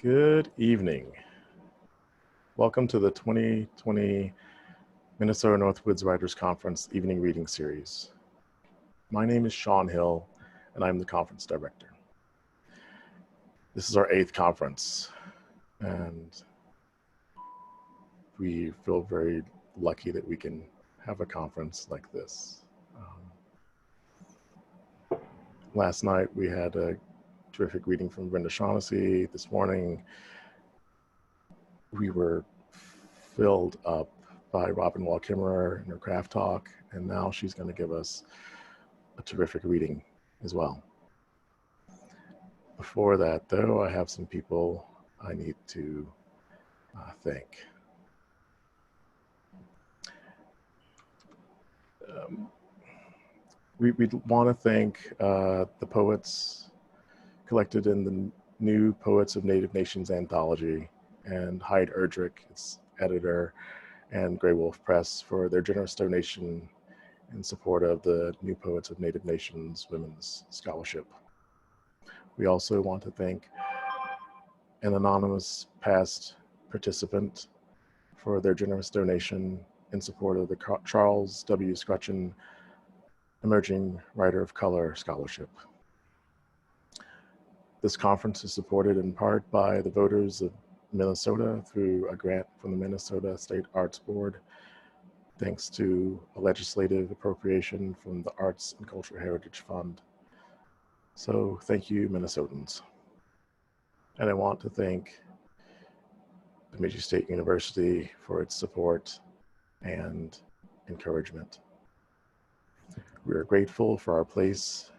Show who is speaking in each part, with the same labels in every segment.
Speaker 1: Good evening. Welcome to the 2020 Minnesota Northwoods Writers Conference Evening Reading Series. My name is Sean Hill, and I'm the conference director. This is our 8th conference, and we feel very lucky that we can have a conference like this. Last night we had a terrific reading from Brenda Shaughnessy. This morning we were filled up by Robin Wall Kimmerer in her craft talk, and now she's going to give us a terrific reading as well. Before that, though, I have some people I need to thank. We want to thank the poets collected in the New Poets of Native Nations anthology, and Hyde Erdrich, its editor, and Grey Wolf Press for their generous donation in support of the New Poets of Native Nations Women's Scholarship. We also want to thank an anonymous past participant for their generous donation in support of the Charles W. Scrutchen Emerging Writer of Color Scholarship. This conference is supported in part by the voters of Minnesota through a grant from the Minnesota State Arts Board, thanks to a legislative appropriation from the Arts and Cultural Heritage Fund. So thank you, Minnesotans. And I want to thank Bemidji State University for its support and encouragement. We are grateful for our place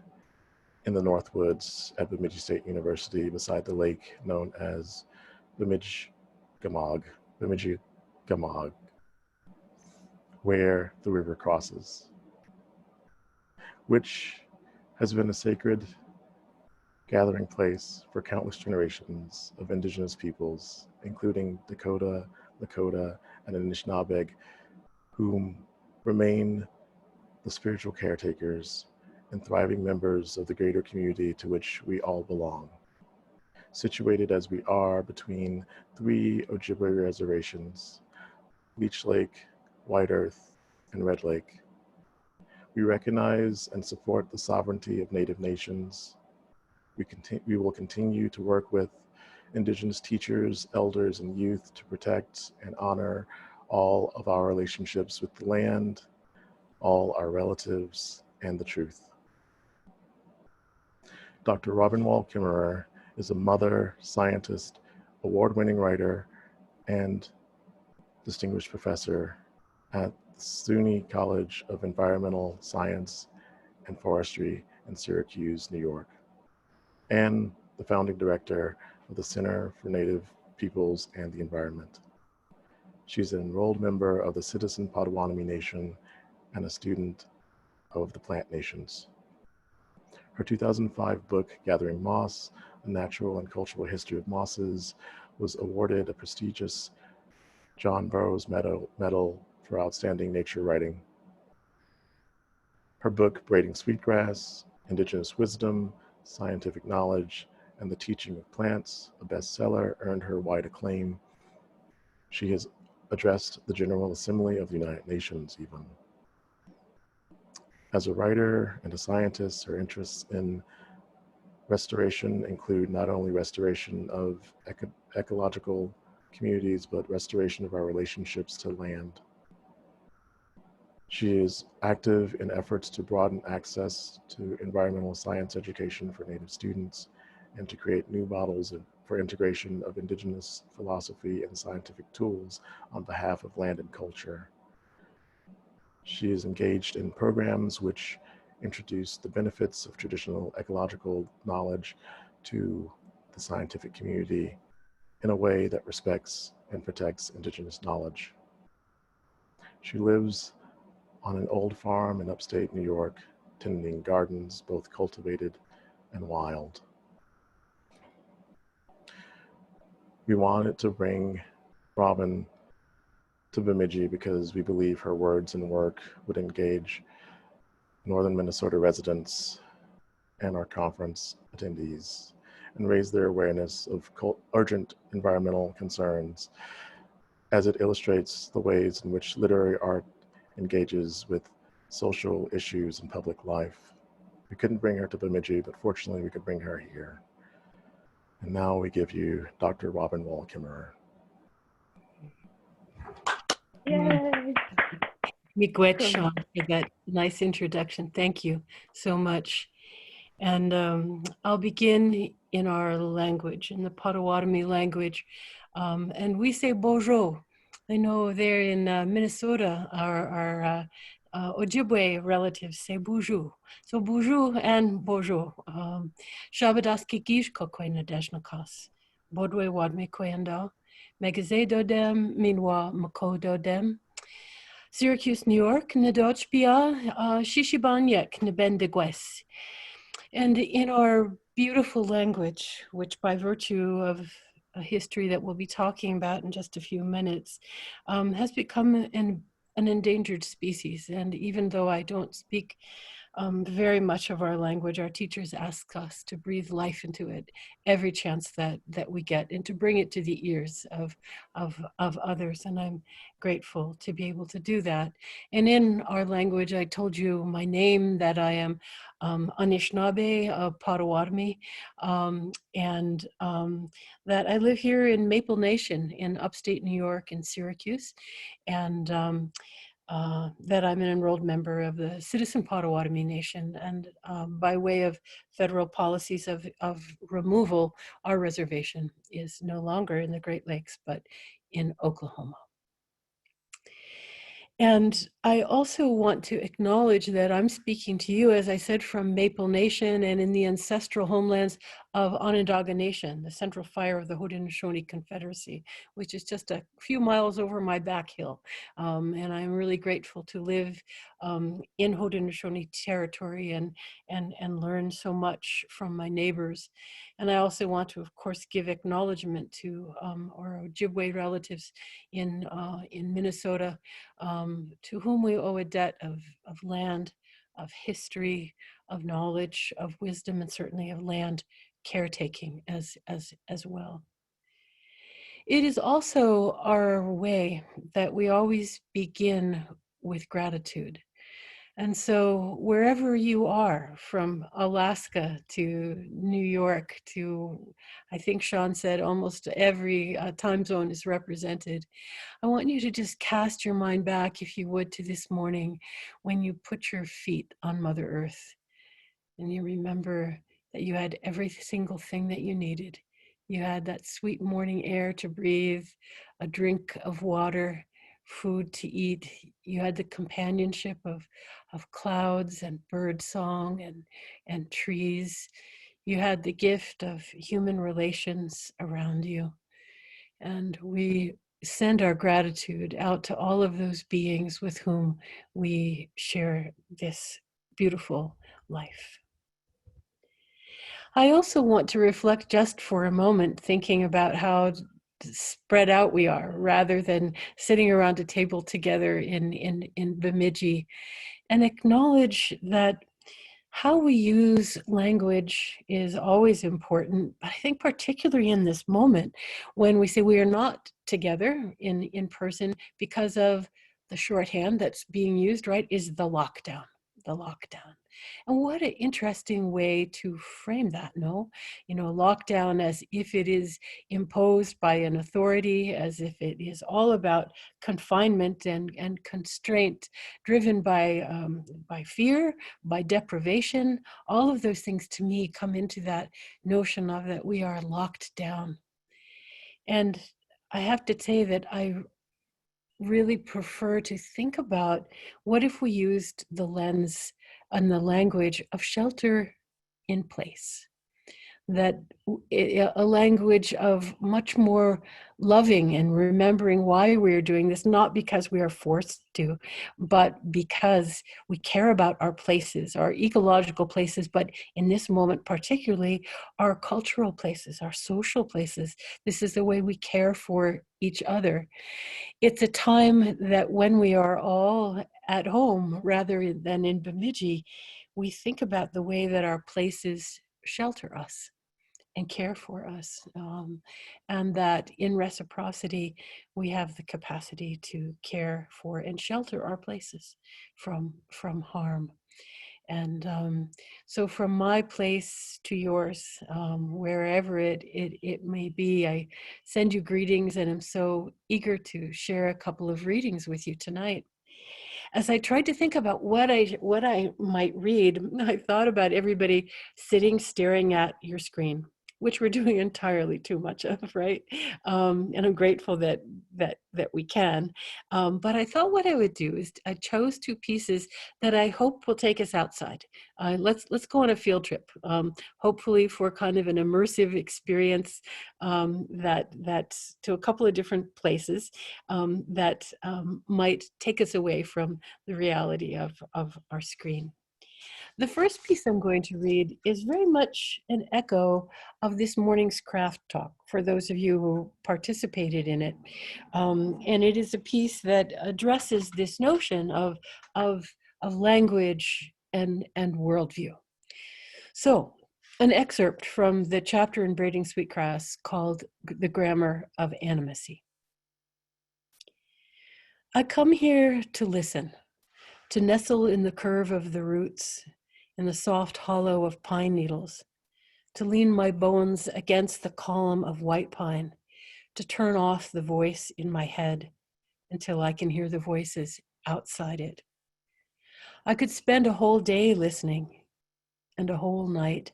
Speaker 1: in the Northwoods at Bemidji State University beside the lake known as Bemidji Gamog, where the river crosses, which has been a sacred gathering place for countless generations of indigenous peoples, including Dakota, Lakota, and Anishinaabeg, whom remain the spiritual caretakers and thriving members of the greater community to which we all belong. Situated as we are between 3 Ojibwe reservations, Leech Lake, White Earth, and Red Lake, we recognize and support the sovereignty of Native nations. We will continue to work with Indigenous teachers, elders, and youth to protect and honor all of our relationships with the land, all our relatives, and the truth. Dr. Robin Wall Kimmerer is a mother, scientist, award-winning writer, and distinguished professor at the SUNY College of Environmental Science and Forestry in Syracuse, New York, and the founding director of the Center for Native Peoples and the Environment. She's an enrolled member of the Citizen Potawatomi Nation and a student of the Plant Nations. Her 2005 book, Gathering Moss, A Natural and Cultural History of Mosses, was awarded a prestigious John Burroughs Medal for Outstanding Nature Writing. Her book, Braiding Sweetgrass, Indigenous Wisdom, Scientific Knowledge, and the Teaching of Plants, a bestseller, earned her wide acclaim. She has addressed the General Assembly of the United Nations even. As a writer and a scientist, her interests in restoration include not only restoration of ecological communities, but restoration of our relationships to land. She is active in efforts to broaden access to environmental science education for Native students and to create new models for integration of Indigenous philosophy and scientific tools on behalf of land and culture. She is engaged in programs which introduce the benefits of traditional ecological knowledge to the scientific community in a way that respects and protects Indigenous knowledge. She lives on an old farm in upstate New York, tending gardens, both cultivated and wild. We wanted to bring Robin to Bemidji because we believe her words and work would engage Northern Minnesota residents and our conference attendees and raise their awareness of urgent environmental concerns, as it illustrates the ways in which literary art engages with social issues in public life. We couldn't bring her to Bemidji, but fortunately we could bring her here. And now we give you Dr. Robin Wall Kimmerer.
Speaker 2: Yay!
Speaker 3: Miigwech, Sean, for that nice introduction. Thank you so much. And I'll begin in our language, in the Potawatomi language. And we say bonjour. I know there in Minnesota, our Ojibwe relatives say bonjour. So bonjour and bonjour. Shabadas kikish kokoy nadeshnakas. Bodwe wadme koyanda. Megaze dodem, minwa mako dodem. Syracuse, New York, Nadochbia, Shishibanyek, Nabendegwes. And in our beautiful language, which by virtue of a history that we'll be talking about in just a few minutes, has become an endangered species. And even though I don't speak very much of our language, our teachers ask us to breathe life into it every chance that we get, and to bring it to the ears of others. And I'm grateful to be able to do that. And in our language, I told you my name, that I am Anishinaabe of Potawatomi, and that I live here in Maple Nation in upstate New York in Syracuse, and that I'm an enrolled member of the Citizen Potawatomi Nation. And by way of federal policies of removal, our reservation is no longer in the Great Lakes, but in Oklahoma. And I also want to acknowledge that I'm speaking to you, as I said, from Maple Nation and in the ancestral homelands of Onondaga Nation, the central fire of the Haudenosaunee Confederacy, which is just a few miles over my back hill. And I'm really grateful to live in Haudenosaunee territory and learn so much from my neighbors. And I also want to, of course, give acknowledgement to our Ojibwe relatives in Minnesota, to whom we owe a debt of land, of history, of knowledge, of wisdom, and certainly of land caretaking as well. It is also our way that we always begin with gratitude. And so wherever you are, from Alaska to New York to, I think Sean said, almost every time zone is represented, I want you to just cast your mind back, if you would, to this morning when you put your feet on Mother Earth. And you remember that you had every single thing that you needed. You had that sweet morning air to breathe, a drink of water, food to eat. You had the companionship of clouds and bird song and trees. You had the gift of human relations around you. And we send our gratitude out to all of those beings with whom we share this beautiful life. I also want to reflect just for a moment, thinking about how spread out we are, rather than sitting around a table together in Bemidji, and acknowledge that how we use language is always important, but I think particularly in this moment when we say we are not together in person because of the shorthand that's being used, right, is the lockdown. And what an interesting way to frame that, no? You know, lockdown as if it is imposed by an authority, as if it is all about confinement and constraint driven by fear, by deprivation. All of those things to me come into that notion of that we are locked down. And I have to say that I really prefer to think about what if we used the lens and the language of shelter in place, that a language of much more loving and remembering why we're doing this, not because we are forced to, but because we care about our places, our ecological places, but in this moment particularly, our cultural places, our social places. This is the way we care for each other. It's a time that when we are all at home rather than in Bemidji, we think about the way that our places shelter us and care for us. And that in reciprocity, we have the capacity to care for and shelter our places from harm. And so from my place to yours, wherever it may be, I send you greetings, and I'm so eager to share a couple of readings with you tonight. As I tried to think about what I might read, I thought about everybody sitting staring at your screen, which we're doing entirely too much of, right? And I'm grateful that we can. But I thought what I would do is I chose two pieces that I hope will take us outside. Let's go on a field trip, hopefully for kind of an immersive experience that to a couple of different places that might take us away from the reality of our screen. The first piece I'm going to read is very much an echo of this morning's craft talk, for those of you who participated in it. And it is a piece that addresses this notion of language and worldview. So, an excerpt from the chapter in Braiding Sweetgrass called The Grammar of Animacy. I come here to listen, to nestle in the curve of the roots, in the soft hollow of pine needles, to lean my bones against the column of white pine, to turn off the voice in my head until I can hear the voices outside it. I could spend a whole day listening, and a whole night,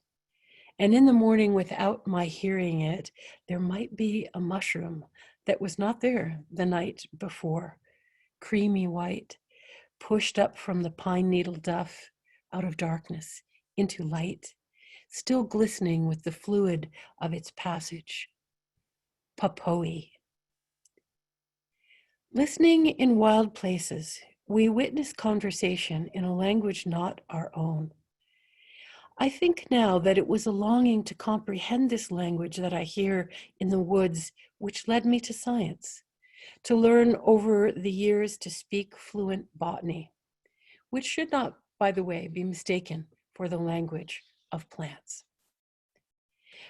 Speaker 3: and in the morning, without my hearing it, there might be a mushroom that was not there the night before, creamy white, pushed up from the pine needle duff, out of darkness into light, still glistening with the fluid of its passage. Papoe. Listening in wild places, we witness conversation in a language not our own. I think now that it was a longing to comprehend this language that I hear in the woods which led me to science, to learn over the years to speak fluent botany, which should not, by the way, be mistaken for the language of plants.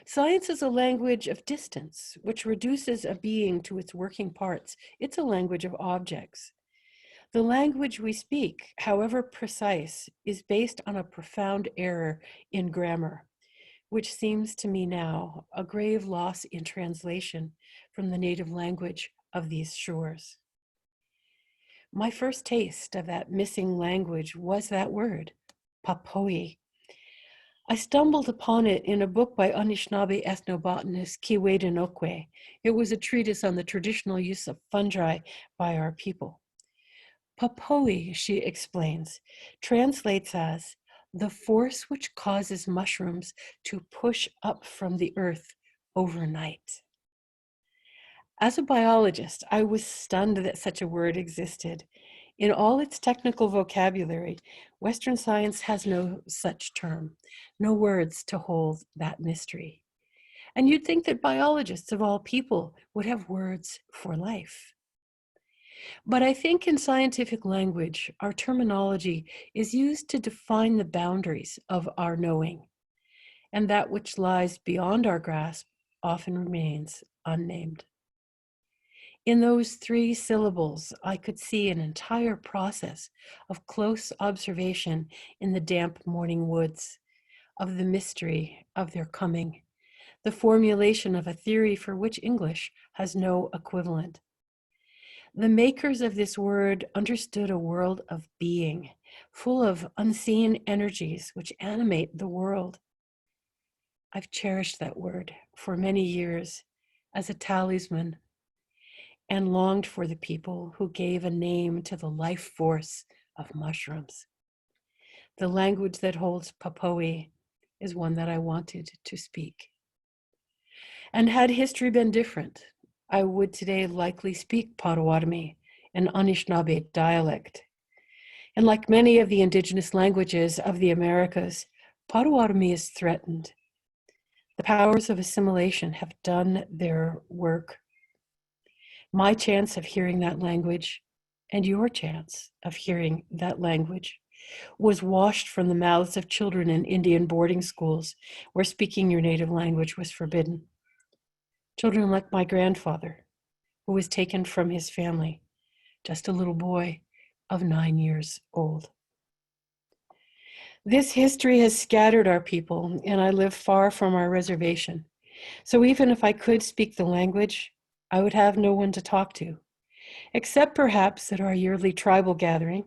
Speaker 3: Science is a language of distance, which reduces a being to its working parts. It's a language of objects. The language we speak, however precise, is based on a profound error in grammar, which seems to me now a grave loss in translation from the native language of these shores. My first taste of that missing language was that word, Papoe. I stumbled upon it in a book by Anishinaabe ethnobotanist Kiwede. It was a treatise on the traditional use of fungi by our people. Papoe, she explains, translates as the force which causes mushrooms to push up from the earth overnight. As a biologist, I was stunned that such a word existed. In all its technical vocabulary, Western science has no such term, no words to hold that mystery. And you'd think that biologists of all people would have words for life. But I think in scientific language, our terminology is used to define the boundaries of our knowing, and that which lies beyond our grasp often remains unnamed. In those 3 syllables, I could see an entire process of close observation in the damp morning woods, of the mystery of their coming, the formulation of a theory for which English has no equivalent. The makers of this word understood a world of being, full of unseen energies which animate the world. I've cherished that word for many years as a talisman, and longed for the people who gave a name to the life force of mushrooms. The language that holds Papoe is one that I wanted to speak. And had history been different, I would today likely speak Potawatomi, an Anishinaabe dialect. And like many of the indigenous languages of the Americas, Potawatomi is threatened. The powers of assimilation have done their work. My chance of hearing that language and your chance of hearing that language was washed from the mouths of children in Indian boarding schools where speaking your native language was forbidden. Children like my grandfather, who was taken from his family, just a little boy of 9 years old. This history has scattered our people, and I live far from our reservation. So even if I could speak the language, I would have no one to talk to, except perhaps at our yearly tribal gathering.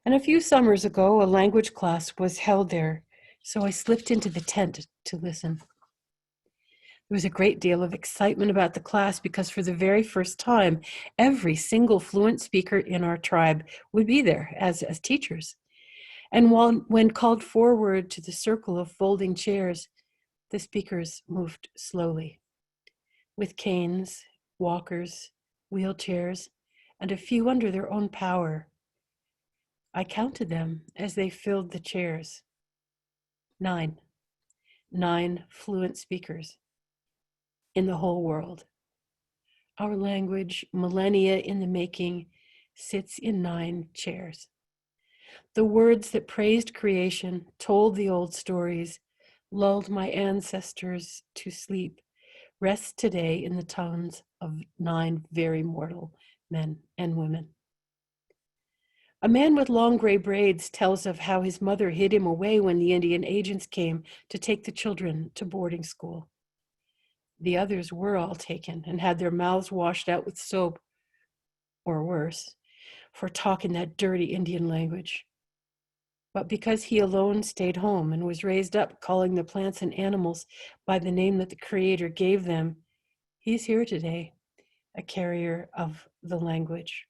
Speaker 3: And a few summers ago, a language class was held there, so I slipped into the tent to listen. There was a great deal of excitement about the class because for the very first time, every single fluent speaker in our tribe would be there as teachers. And when called forward to the circle of folding chairs, the speakers moved slowly, with canes, walkers, wheelchairs, and a few under their own power. I counted them as they filled the chairs. 9 fluent speakers in the whole world. Our language, millennia in the making, sits in 9 chairs. The words that praised creation, told the old stories, lulled my ancestors to sleep, rest today in the tongues of 9 very mortal men and women. A man with long gray braids tells of how his mother hid him away when the Indian agents came to take the children to boarding school. The others were all taken and had their mouths washed out with soap, or worse, for talking that dirty Indian language. But because he alone stayed home and was raised up calling the plants and animals by the name that the Creator gave them, he's here today, a carrier of the language.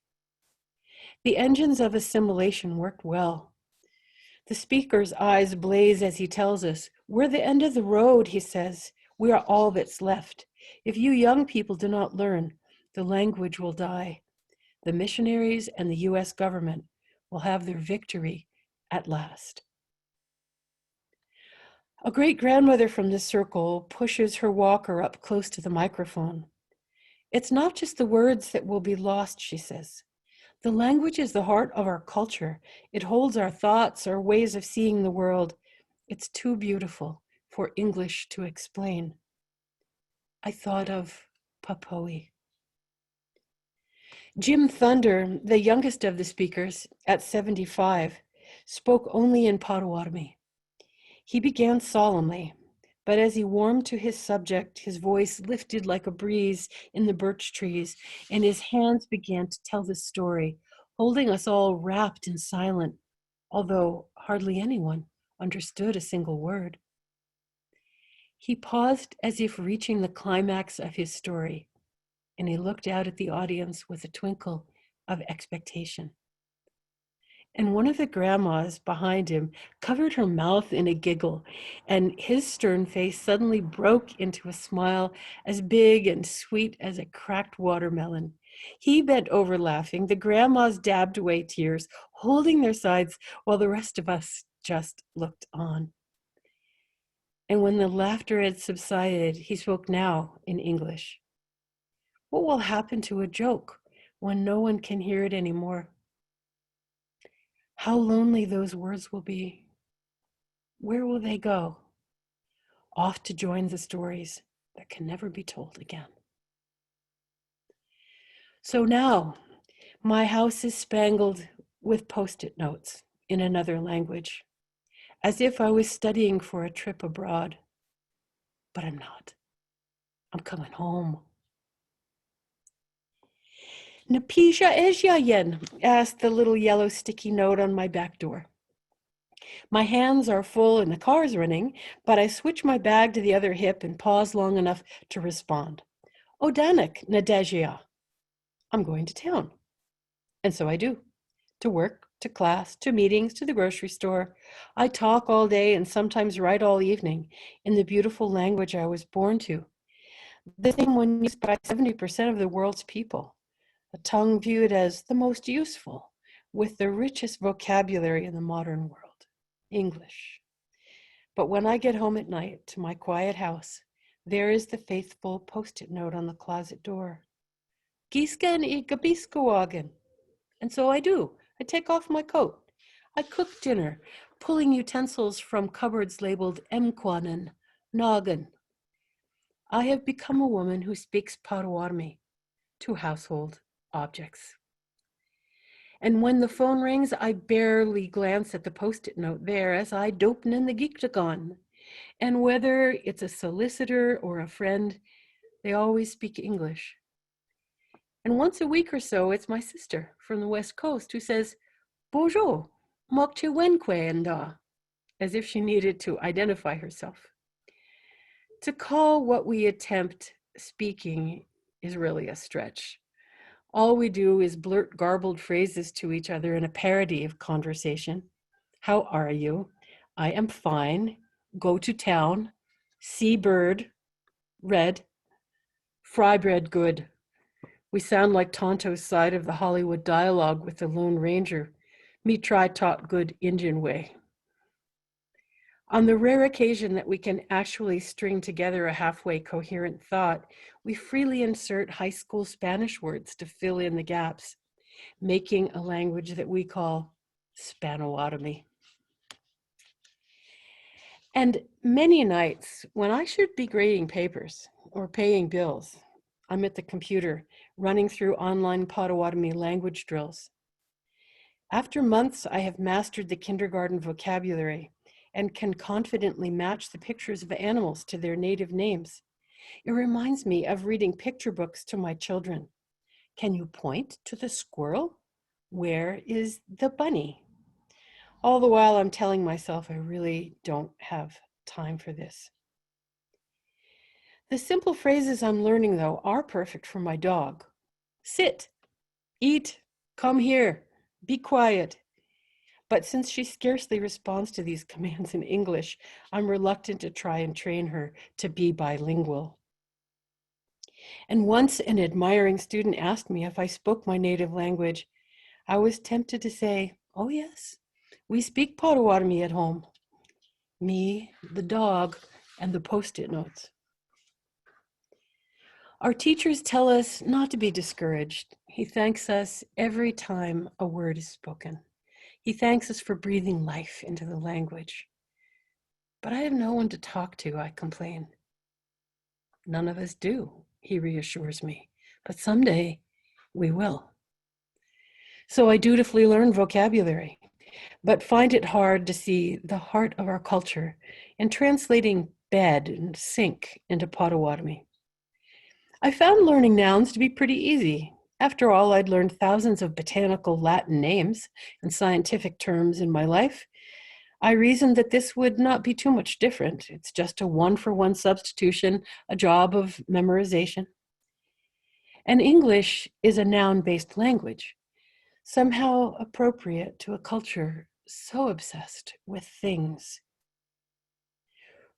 Speaker 3: The engines of assimilation worked well. The speaker's eyes blaze as he tells us, "We're the end of the road," he says. "We are all that's left. If you young people do not learn, the language will die. The missionaries and the US government will have their victory at last." A great-grandmother from the circle pushes her walker up close to the microphone. "It's not just the words that will be lost," she says. "The language is the heart of our culture. It holds our thoughts, our ways of seeing the world. It's too beautiful for English to explain." I thought of Papoe. Jim Thunder, the youngest of the speakers, at 75, spoke only in Potawatomi. He began solemnly, but as he warmed to his subject, his voice lifted like a breeze in the birch trees, and his hands began to tell the story, holding us all wrapped and silent, although hardly anyone understood a single word. He paused as if reaching the climax of his story, and he looked out at the audience with a twinkle of expectation. And one of the grandmas behind him covered her mouth in a giggle, and his stern face suddenly broke into a smile as big and sweet as a cracked watermelon. He bent over laughing. The grandmas dabbed away tears, holding their sides while the rest of us just looked on. And when the laughter had subsided, he spoke now in English. What will happen to a joke when no one can hear it anymore? How lonely those words will be. Where will they go? Off to join the stories that can never be told again. So now, my house is spangled with Post-it notes in another language, as if I was studying for a trip abroad. But I'm not. I'm coming home. "Napisha Eshayen?" asked the little yellow sticky note on my back door. My hands are full and the car's running, but I switch my bag to the other hip and pause long enough to respond. "Odanik, Nadejia." I'm going to town. And so I do. To work, to class, to meetings, to the grocery store. I talk all day and sometimes write all evening in the beautiful language I was born to. The same one used by 70% of the world's people. A tongue viewed as the most useful, with the richest vocabulary in the modern world, English. But when I get home at night to my quiet house, there is the faithful Post-it note on the closet door. "Giskan I Gabiskawagen." And so I do. I take off my coat. I cook dinner, pulling utensils from cupboards labeled Mkwanen, Noggin. I have become a woman who speaks Potawatomi to household objects. And when the phone rings, I barely glance at the post-it note there as I dopen in the geektagon. And whether it's a solicitor or a friend, they always speak English. And once a week or so, it's my sister from the West Coast who says, Bonjour, mokche wenkwe enda, as if she needed to identify herself. To call what we attempt speaking is really a stretch. All we do is blurt garbled phrases to each other in a parody of conversation. How are you? I am fine. Go to town. See bird. Red. Fry bread good. We sound like Tonto's side of the Hollywood dialogue with the Lone Ranger. Me try talk good Indian way. On the rare occasion that we can actually string together a halfway coherent thought, we freely insert high school Spanish words to fill in the gaps, making a language that we call Spanotomy. And many nights when I should be grading papers or paying bills, I'm at the computer running through online Potawatomi language drills. After months, I have mastered the kindergarten vocabulary and can confidently match the pictures of animals to their native names. It reminds me of reading picture books to my children. Can you point to the squirrel? Where is the bunny? All the while I'm telling myself I really don't have time for this. The simple phrases I'm learning, though, are perfect for my dog. Sit, eat, come here, be quiet. But since she scarcely responds to these commands in English, I'm reluctant to try and train her to be bilingual. And once an admiring student asked me if I spoke my native language, I was tempted to say, oh yes, we speak Potawatomi at home. Me, the dog, and the post-it notes. Our teachers tell us not to be discouraged. He thanks us every time a word is spoken. He thanks us for breathing life into the language. But I have no one to talk to, I complain. None of us do, he reassures me, but someday we will. So I dutifully learn vocabulary, but find it hard to see the heart of our culture in translating bed and sink into Potawatomi. I found learning nouns to be pretty easy. After all, I'd learned thousands of botanical Latin names and scientific terms in my life. I reasoned that this would not be too much different. It's just a one-for-one substitution, a job of memorization. And English is a noun-based language, somehow appropriate to a culture so obsessed with things.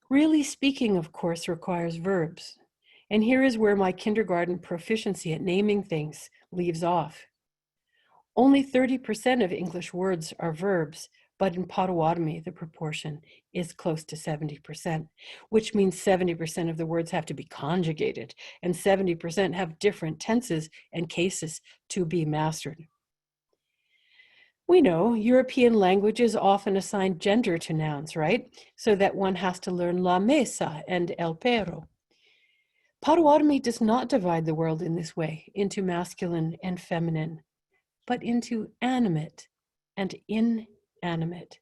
Speaker 3: Really speaking, of course, requires verbs. And here is where my kindergarten proficiency at naming things leaves off. Only 30% of English words are verbs, but in Potawatomi, the proportion is close to 70%, which means 70% of the words have to be conjugated, and 70% have different tenses and cases to be mastered. We know European languages often assign gender to nouns, right? So that one has to learn la mesa and el perro. Potawatomi does not divide the world in this way into masculine and feminine, but into animate and inanimate.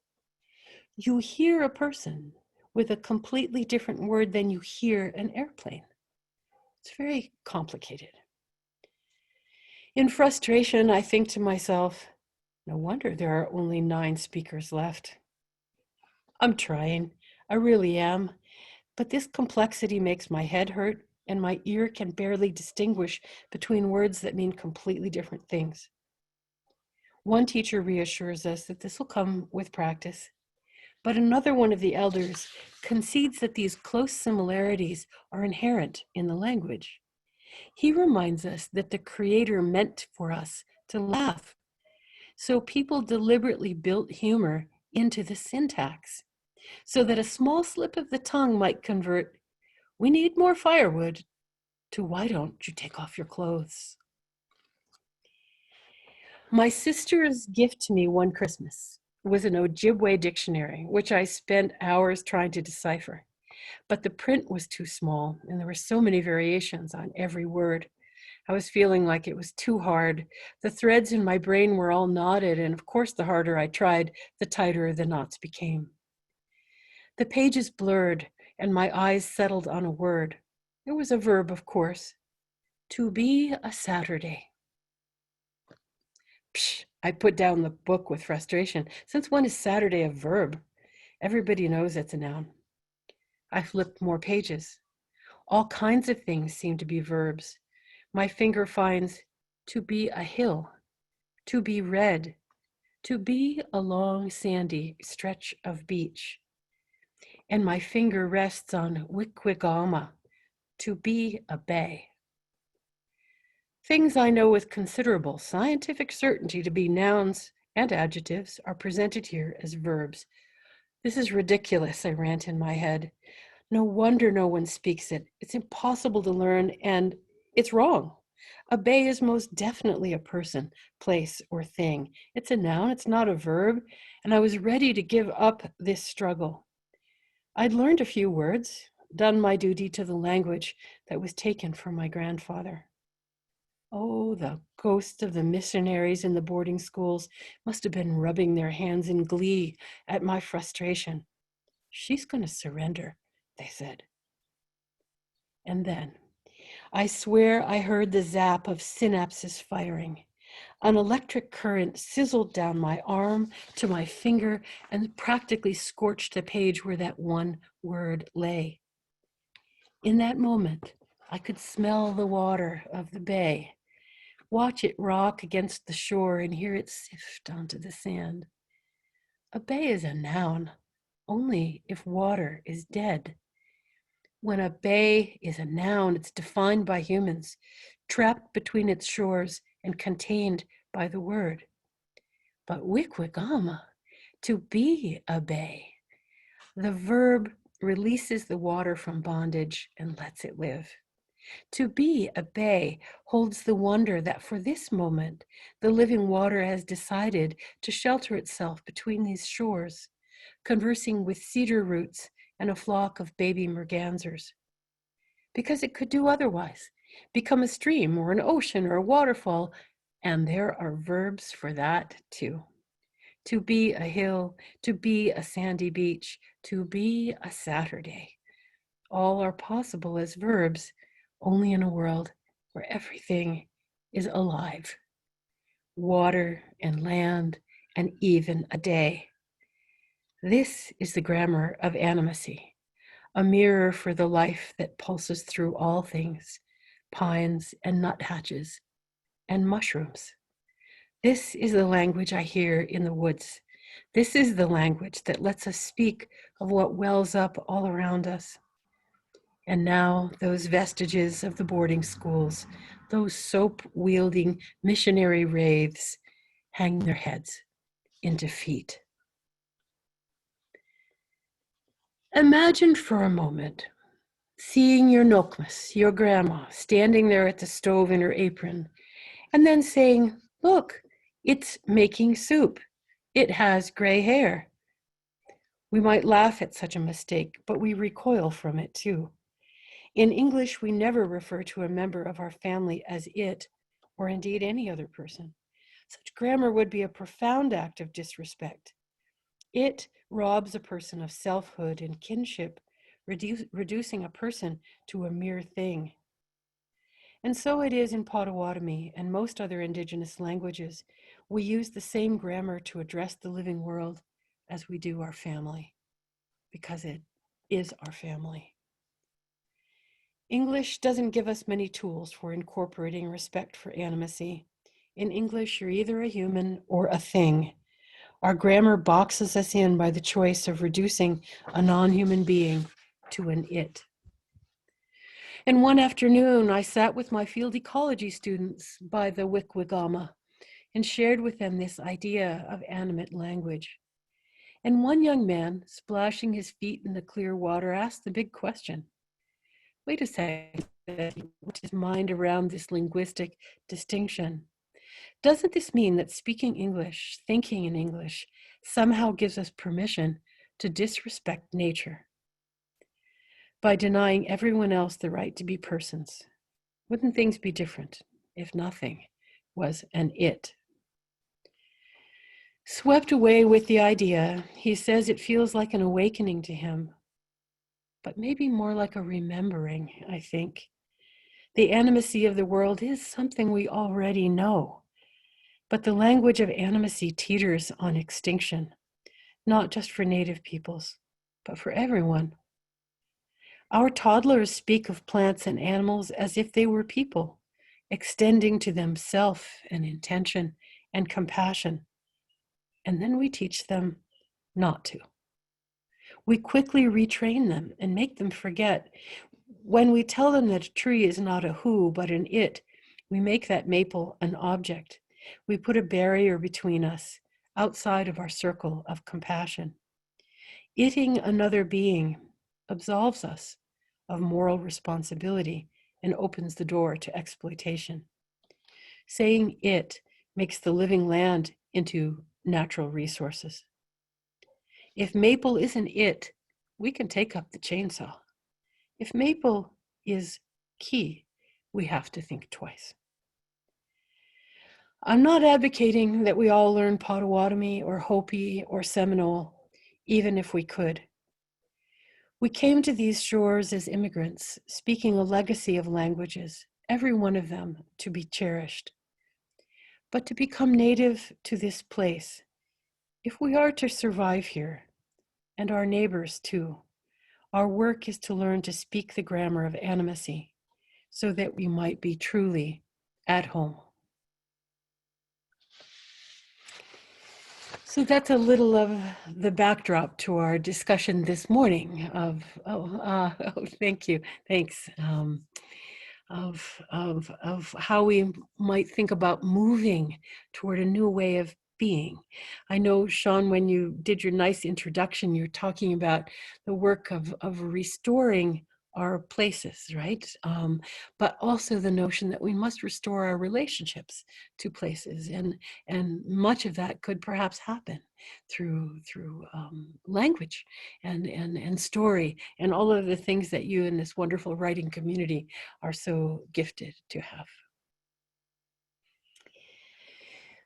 Speaker 3: You hear a person with a completely different word than you hear an airplane. It's very complicated. In frustration, I think to myself, no wonder there are only 9 speakers left. I'm trying, I really am, but this complexity makes my head hurt and my ear can barely distinguish between words that mean completely different things. One teacher reassures us that this will come with practice, but another one of the elders concedes that these close similarities are inherent in the language. He reminds us that the Creator meant for us to laugh, so people deliberately built humor into the syntax, so that a small slip of the tongue might convert, "We need more firewood," to "Why don't you take off your clothes?" My sister's gift to me one Christmas was an Ojibwe dictionary, which I spent hours trying to decipher. But the print was too small, and there were so many variations on every word. I was feeling like it was too hard. The threads in my brain were all knotted, and of course, the harder I tried, the tighter the knots became. The pages blurred, and my eyes settled on a word. It was a verb, of course. To be a Saturday. Psh, I put down the book with frustration. Since when is Saturday a verb? Everybody knows it's a noun. I flipped more pages. All kinds of things seem to be verbs. My finger finds to be a hill, to be red, to be a long sandy stretch of beach. And my finger rests on Wikwigama, to be a bay. Things I know with considerable scientific certainty to be nouns and adjectives are presented here as verbs. This is ridiculous, I rant in my head. No wonder no one speaks it. It's impossible to learn, and it's wrong. A bay is most definitely a person, place, or thing. It's a noun, it's not a verb, and I was ready to give up this struggle. I'd learned a few words, done my duty to the language that was taken from my grandfather. Oh, the ghosts of the missionaries in the boarding schools must have been rubbing their hands in glee at my frustration. She's going to surrender, they said. And then, I swear I heard the zap of synapses firing. An electric current sizzled down my arm to my finger and practically scorched the page where that one word lay. In that moment, I could smell the water of the bay, watch it rock against the shore and hear it sift onto the sand. A bay is a noun only if water is dead. When a bay is a noun, it's defined by humans, trapped between its shores and contained by the word. But Wikwigama, to be a bay, the verb releases the water from bondage and lets it live. To be a bay holds the wonder that for this moment, the living water has decided to shelter itself between these shores, conversing with cedar roots and a flock of baby mergansers. Because it could do otherwise, become a stream or an ocean or a waterfall, and there are verbs for that too. To be a hill, to be a sandy beach, to be a Saturday. All are possible as verbs, only in a world where everything is alive. Water and land and even a day. This is the grammar of animacy, a mirror for the life that pulses through all things, pines and nuthatches and mushrooms. This is the language I hear in the woods. This is the language that lets us speak of what wells up all around us. And now those vestiges of the boarding schools, those soap-wielding missionary wraiths, hang their heads in defeat. Imagine for a moment seeing your Nokmas, your grandma, standing there at the stove in her apron, and then saying, "Look, it's making soup. It has gray hair." We might laugh at such a mistake, but we recoil from it too. In English, we never refer to a member of our family as it, or indeed any other person. Such grammar would be a profound act of disrespect. It robs a person of selfhood and kinship, reducing a person to a mere thing. And so it is in Potawatomi and most other indigenous languages. We use the same grammar to address the living world as we do our family, because it is our family. English doesn't give us many tools for incorporating respect for animacy. In English, you're either a human or a thing. Our grammar boxes us in by the choice of reducing a non-human being to an it. And one afternoon, I sat with my field ecology students by the Wikwigama and shared with them this idea of animate language. And one young man, splashing his feet in the clear water, asked the big question. Wait a second, put his mind around this linguistic distinction. Doesn't this mean that speaking English, thinking in English, somehow gives us permission to disrespect nature by denying everyone else the right to be persons. Wouldn't things be different if nothing was an it? Swept away with the idea, he says it feels like an awakening to him, but maybe more like a remembering, I think. The animacy of the world is something we already know, but the language of animacy teeters on extinction, not just for Native peoples, but for everyone. Our toddlers speak of plants and animals as if they were people, extending to them self and intention and compassion. And then we teach them not to. We quickly retrain them and make them forget. When we tell them that a tree is not a who, but an it, we make that maple an object. We put a barrier between us, outside of our circle of compassion. Itting another being absolves us of moral responsibility and opens the door to exploitation. Saying it makes the living land into natural resources. If maple isn't it, we can take up the chainsaw. If maple is key, we have to think twice. I'm not advocating that we all learn Potawatomi or Hopi or Seminole, even if we could. We came to these shores as immigrants, speaking a legacy of languages, every one of them to be cherished. But to become native to this place, if we are to survive here, and our neighbors too, our work is to learn to speak the grammar of animacy so that we might be truly at home. So that's a little of the backdrop to our discussion this morning of, thank you, thanks, of how we might think about moving toward a new way of being. I know, Sean, when you did your nice introduction, you're talking about the work of restoring our places, right? But also the notion that we must restore our relationships to places, and much of that could perhaps happen through language and story and all of the things that you and this wonderful writing community are so gifted to have.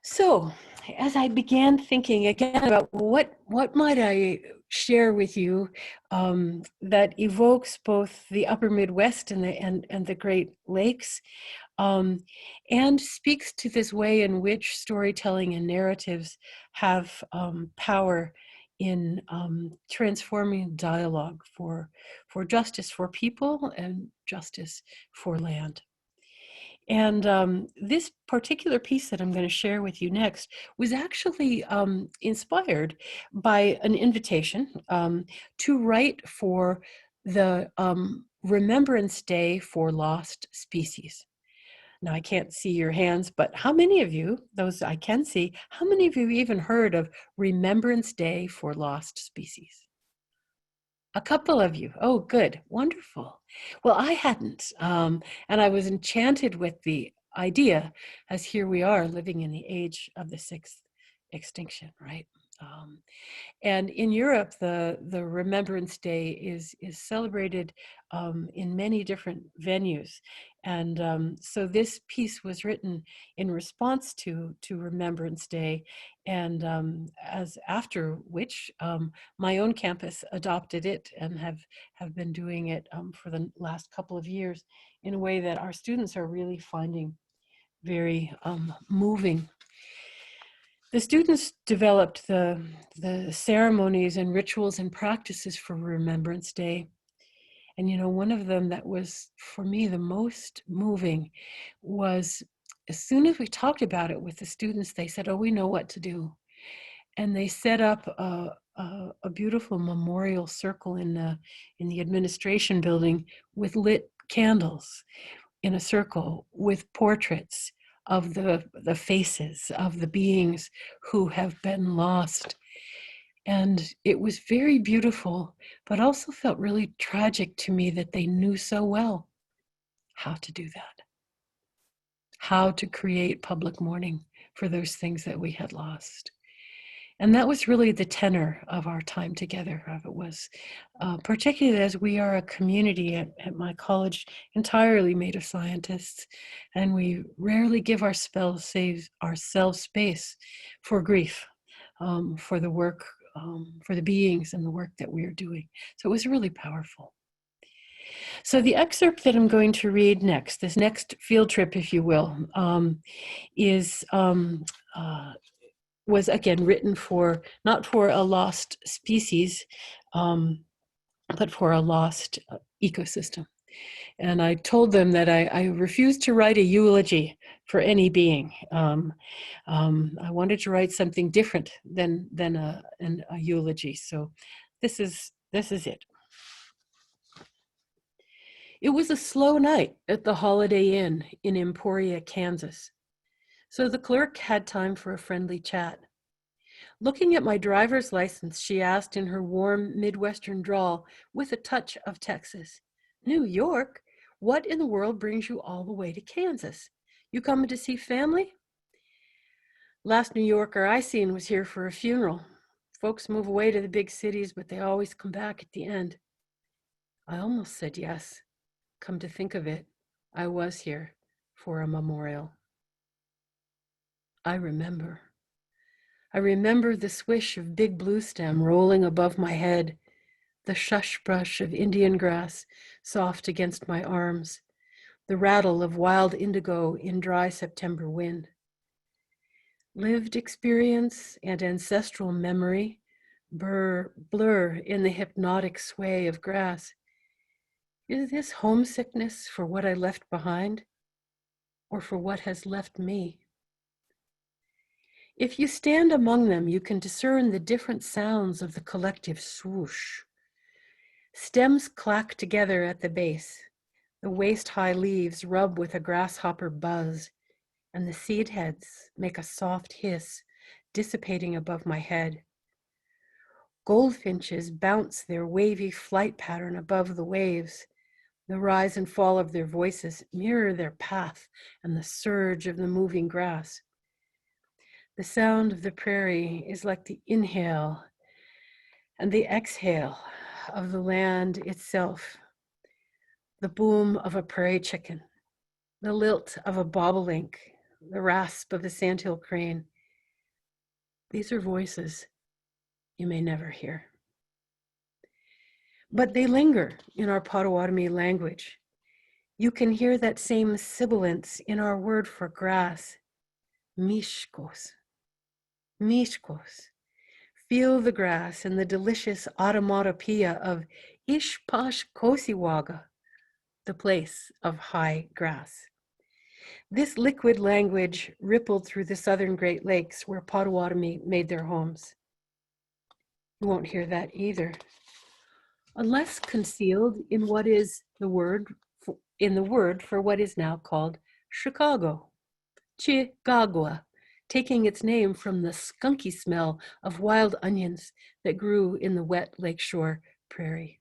Speaker 3: So, as I began thinking again about what might I share with you that evokes both the Upper Midwest and the Great Lakes, and speaks to this way in which storytelling and narratives have power in transforming dialogue for justice for people and justice for land. And this particular piece that I'm going to share with you next was actually inspired by an invitation to write for the Remembrance Day for Lost Species. Now, I can't see your hands, but how many of you, those I can see, how many of you even heard of Remembrance Day for Lost Species? A couple of you. Oh, good. Wonderful. Well, I hadn't. And I was enchanted with the idea, as here we are living in the age of the sixth extinction, right? And in Europe, the Remembrance Day is celebrated in many different venues. And so this piece was written in response to Remembrance Day, and as after which my own campus adopted it and have been doing it for the last couple of years in a way that our students are really finding very moving. The students developed the ceremonies and rituals and practices for Remembrance Day. And, you know, one of them that was, for me, the most moving was as soon as we talked about it with the students, they said, oh, we know what to do. And they set up a beautiful memorial circle in the administration building with lit candles in a circle with portraits of the faces of the beings who have been lost. And it was very beautiful, but also felt really tragic to me that they knew so well how to do that, how to create public mourning for those things that we had lost. And that was really the tenor of our time together. It was particularly as we are a community at my college entirely made of scientists, and we rarely give ourselves space for grief, for the work, for the beings and the work that we are doing. So it was really powerful. So the excerpt that I'm going to read next, this next field trip, if you will, is was again written for, not for a lost species, but for a lost ecosystem. And I told them that I refused to write a eulogy for any being. I wanted to write something different than a eulogy. So this is it. It was a slow night at the Holiday Inn in Emporia, Kansas. So the clerk had time for a friendly chat. Looking at my driver's license, she asked in her warm Midwestern drawl with a touch of Texas, "New York? What in the world brings you all the way to Kansas? You coming to see family?" Last New Yorker I seen was here for a funeral. Folks move away to the big cities, but they always come back at the end. I almost said yes. Come to think of it, I was here for a memorial. I remember the swish of big blue stem rolling above my head, the shush brush of Indian grass soft against my arms, the rattle of wild indigo in dry September wind. Lived experience and ancestral memory blur in the hypnotic sway of grass. Is this homesickness for what I left behind, or for what has left me? If you stand among them, you can discern the different sounds of the collective swoosh. Stems clack together at the base. The waist-high leaves rub with a grasshopper buzz, and the seed heads make a soft hiss, dissipating above my head. Goldfinches bounce their wavy flight pattern above the waves. The rise and fall of their voices mirror their path and the surge of the moving grass. The sound of the prairie is like the inhale and the exhale of the land itself. The boom of a prairie chicken, the lilt of a bobolink, the rasp of a sandhill crane. These are voices you may never hear. But they linger in our Potawatomi language. You can hear that same sibilance in our word for grass, mishkos. Mishkos. Feel the grass and the delicious automatopoeia of Ishpash Kosiwaga, the place of high grass. This liquid language rippled through the southern Great Lakes where Potawatomi made their homes. You won't hear that either, unless concealed in what is the word for what is now called Chicago, Chicagua, taking its name from the skunky smell of wild onions that grew in the wet lakeshore prairie.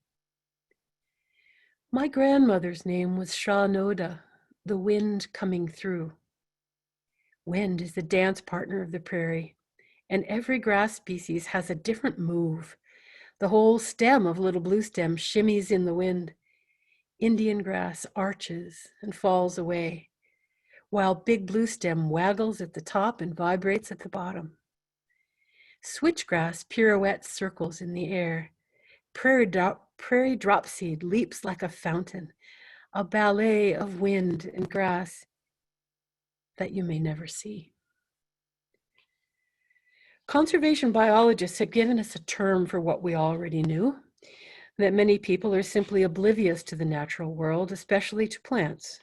Speaker 3: My grandmother's name was Shawnoda, the wind coming through. Wind is the dance partner of the prairie, and every grass species has a different move. The whole stem of little blue stem shimmies in the wind. Indian grass arches and falls away, while big blue stem waggles at the top and vibrates at the bottom. Switchgrass pirouettes circles in the air. Prairie dropseed leaps like a fountain, a ballet of wind and grass that you may never see. Conservation biologists have given us a term for what we already knew, that many people are simply oblivious to the natural world, especially to plants.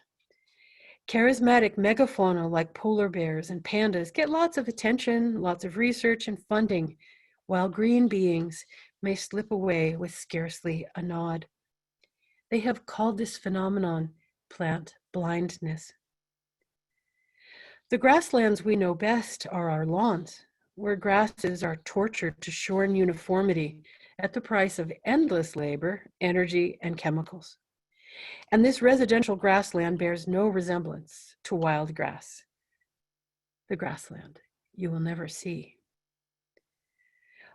Speaker 3: Charismatic megafauna like polar bears and pandas get lots of attention, lots of research and funding, while green beings may slip away with scarcely a nod. They have called this phenomenon plant blindness. The grasslands we know best are our lawns, where grasses are tortured to shorn uniformity at the price of endless labor, energy, and chemicals. And this residential grassland bears no resemblance to wild grass, the grassland you will never see.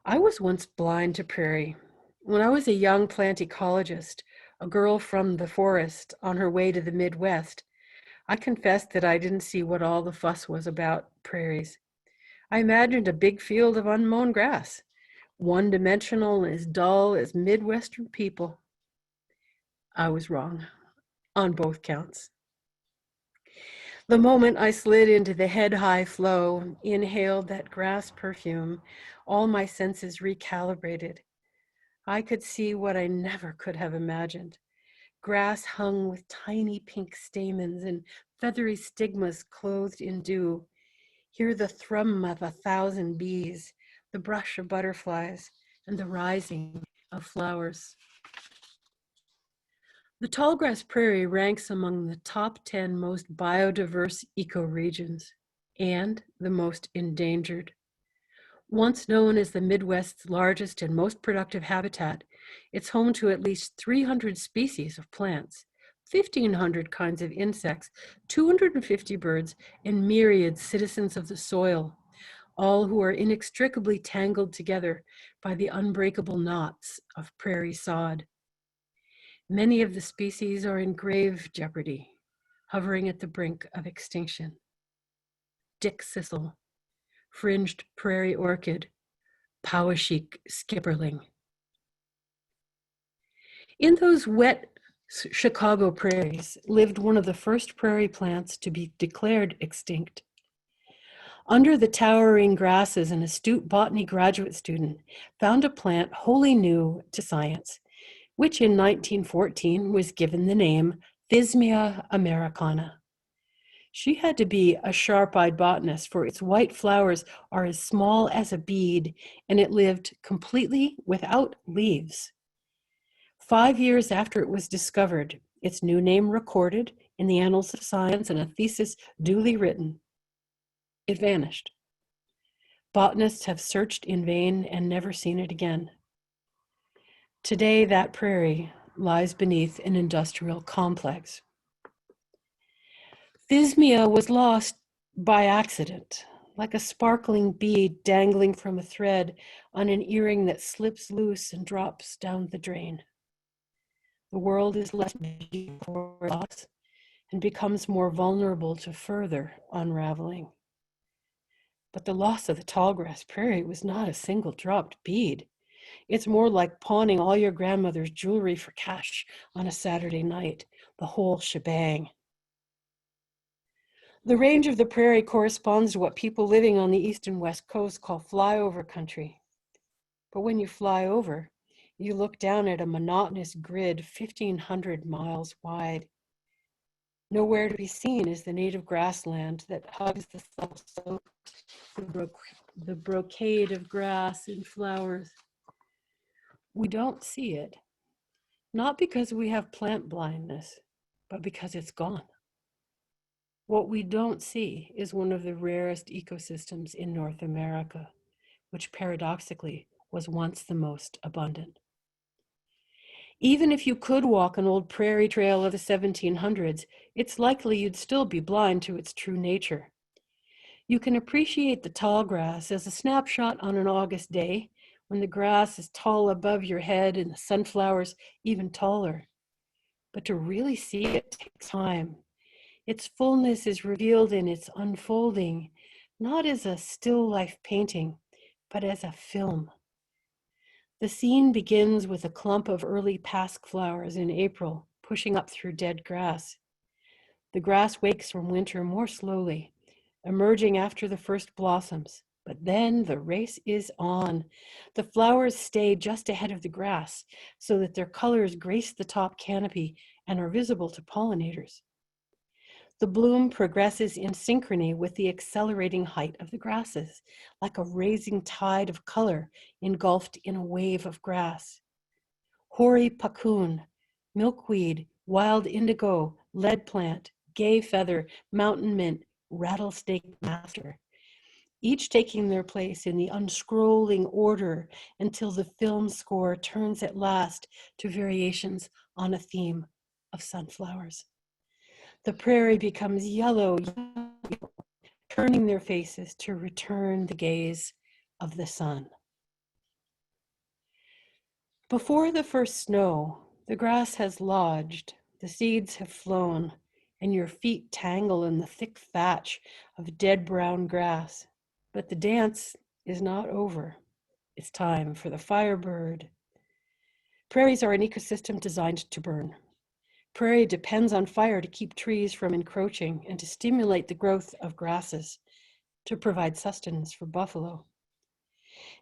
Speaker 3: I was once blind to prairie. When I was a young plant ecologist, a girl from the forest on her way to the Midwest, I confessed that I didn't see what all the fuss was about prairies. I imagined a big field of unmown grass, one-dimensional and as dull as Midwestern people. I was wrong on both counts. The moment I slid into the head-high flow, inhaled that grass perfume, all my senses recalibrated. I could see what I never could have imagined. Grass hung with tiny pink stamens and feathery stigmas clothed in dew. Hear the thrum of 1,000 bees, the brush of butterflies, and the rising of flowers. The tallgrass prairie ranks among the top 10 most biodiverse ecoregions and the most endangered. Once known as the Midwest's largest and most productive habitat, it's home to at least 300 species of plants, 1,500 kinds of insects, 250 birds, and myriad citizens of the soil, all who are inextricably tangled together by the unbreakable knots of prairie sod. Many of the species are in grave jeopardy, hovering at the brink of extinction. Dick Sissel, fringed prairie orchid, Poweshiek skipperling. In those wet Chicago prairies lived one of the first prairie plants to be declared extinct. Under the towering grasses, an astute botany graduate student found a plant wholly new to science, which in 1914 was given the name Thismia americana. She had to be a sharp-eyed botanist, for its white flowers are as small as a bead, and it lived completely without leaves. 5 years after it was discovered, its new name recorded in the Annals of Science and a thesis duly written, it vanished. Botanists have searched in vain and never seen it again. Today, that prairie lies beneath an industrial complex. Thismia was lost by accident, like a sparkling bead dangling from a thread on an earring that slips loose and drops down the drain. The world is less for loss and becomes more vulnerable to further unraveling. But the loss of the tallgrass prairie was not a single dropped bead. It's more like pawning all your grandmother's jewelry for cash on a Saturday night, the whole shebang. The range of the prairie corresponds to what people living on the east and west coast call flyover country. But when you fly over, you look down at a monotonous grid 1,500 miles wide. Nowhere to be seen is the native grassland that hugs the self-soaked, the brocade of grass and flowers. We don't see it, not because we have plant blindness, but because it's gone. What we don't see is one of the rarest ecosystems in North America, which paradoxically was once the most abundant. Even if you could walk an old prairie trail of the 1700s, it's likely you'd still be blind to its true nature. You can appreciate the tall grass as a snapshot on an August day, when the grass is tall above your head and the sunflowers even taller. But to really see it takes time. Its fullness is revealed in its unfolding, not as a still life painting, but as a film. The scene begins with a clump of early pasque flowers in April, pushing up through dead grass. The grass wakes from winter more slowly, emerging after the first blossoms. But then the race is on. The flowers stay just ahead of the grass so that their colors grace the top canopy and are visible to pollinators. The bloom progresses in synchrony with the accelerating height of the grasses, like a rising tide of color engulfed in a wave of grass. Hoary puccoon, milkweed, wild indigo, lead plant, gay feather, mountain mint, rattlesnake master, each taking their place in the unscrolling order until the film score turns at last to variations on a theme of sunflowers. The prairie becomes yellow, turning their faces to return the gaze of the sun. Before the first snow, the grass has lodged, the seeds have flown, and your feet tangle in the thick thatch of dead brown grass. But the dance is not over. It's time for the firebird. Prairies are an ecosystem designed to burn. Prairie depends on fire to keep trees from encroaching and to stimulate the growth of grasses to provide sustenance for buffalo.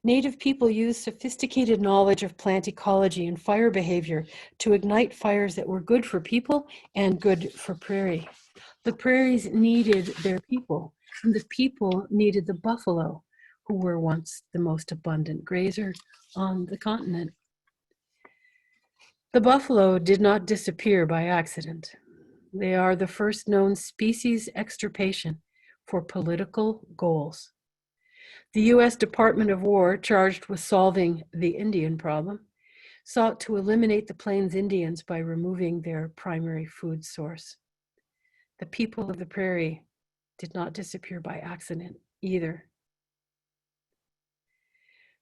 Speaker 3: Native people use sophisticated knowledge of plant ecology and fire behavior to ignite fires that were good for people and good for prairie. The prairies needed their people, and the people needed the buffalo, who were once the most abundant grazer on the continent. The buffalo did not disappear by accident. They are the first known species extirpation for political goals. The U.S. Department of War, charged with solving the Indian problem, sought to eliminate the Plains Indians by removing their primary food source. The people of the prairie did not disappear by accident either.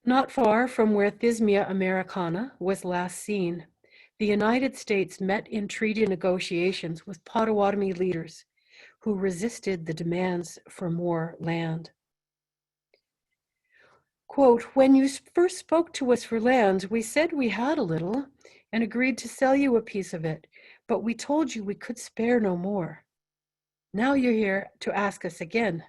Speaker 3: Not far from where Thismia americana was last seen, the United States met in treaty negotiations with Potawatomi leaders who resisted the demands for more land. Quote, "When you first spoke to us for lands, we said we had a little and agreed to sell you a piece of it, but we told you we could spare no more. Now you're here to ask us again.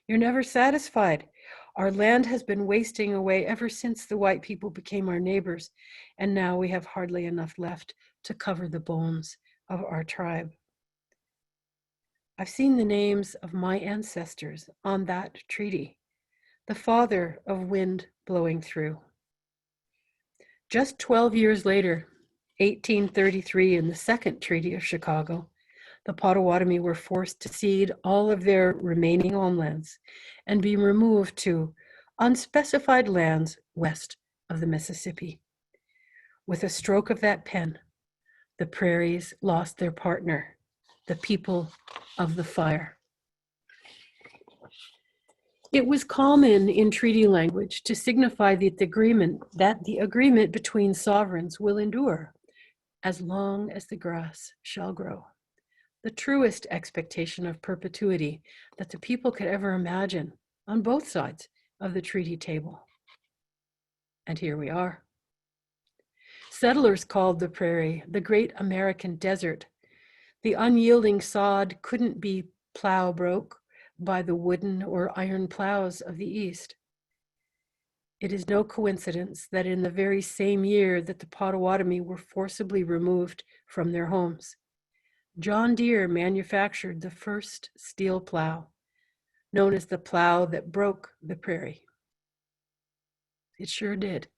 Speaker 3: You're never satisfied. Our land has been wasting away ever since the white people became our neighbors, and now we have hardly enough left to cover the bones of our tribe." I've seen the names of my ancestors on that treaty, the father of wind blowing through. Just 12 years later, 1833, in the Second Treaty of Chicago, the Potawatomi were forced to cede all of their remaining homelands and be removed to unspecified lands west of the Mississippi. With a stroke of that pen, the prairies lost their partner, the people of the fire. It was common in treaty language to signify that the agreement between sovereigns will endure as long as the grass shall grow. The truest expectation of perpetuity that the people could ever imagine on both sides of the treaty table. And here we are. Settlers called the prairie the Great American Desert. The unyielding sod couldn't be plow broke by the wooden or iron plows of the East. It is no coincidence that in the very same year that the Potawatomi were forcibly removed from their homes, John Deere manufactured the first steel plow, known as the plow that broke the prairie. It sure did.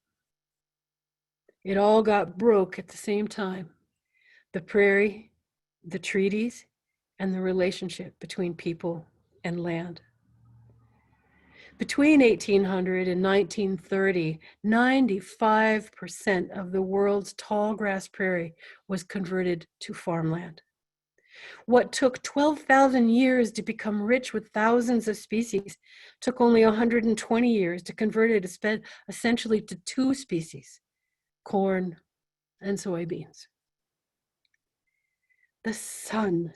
Speaker 3: It all got broke at the same time. The prairie, the treaties, and the relationship between people and land. Between 1800 and 1930, 95% of the world's tall grass prairie was converted to farmland. What took 12,000 years to become rich with thousands of species took only 120 years to convert it essentially to two species, corn and soybeans. The sun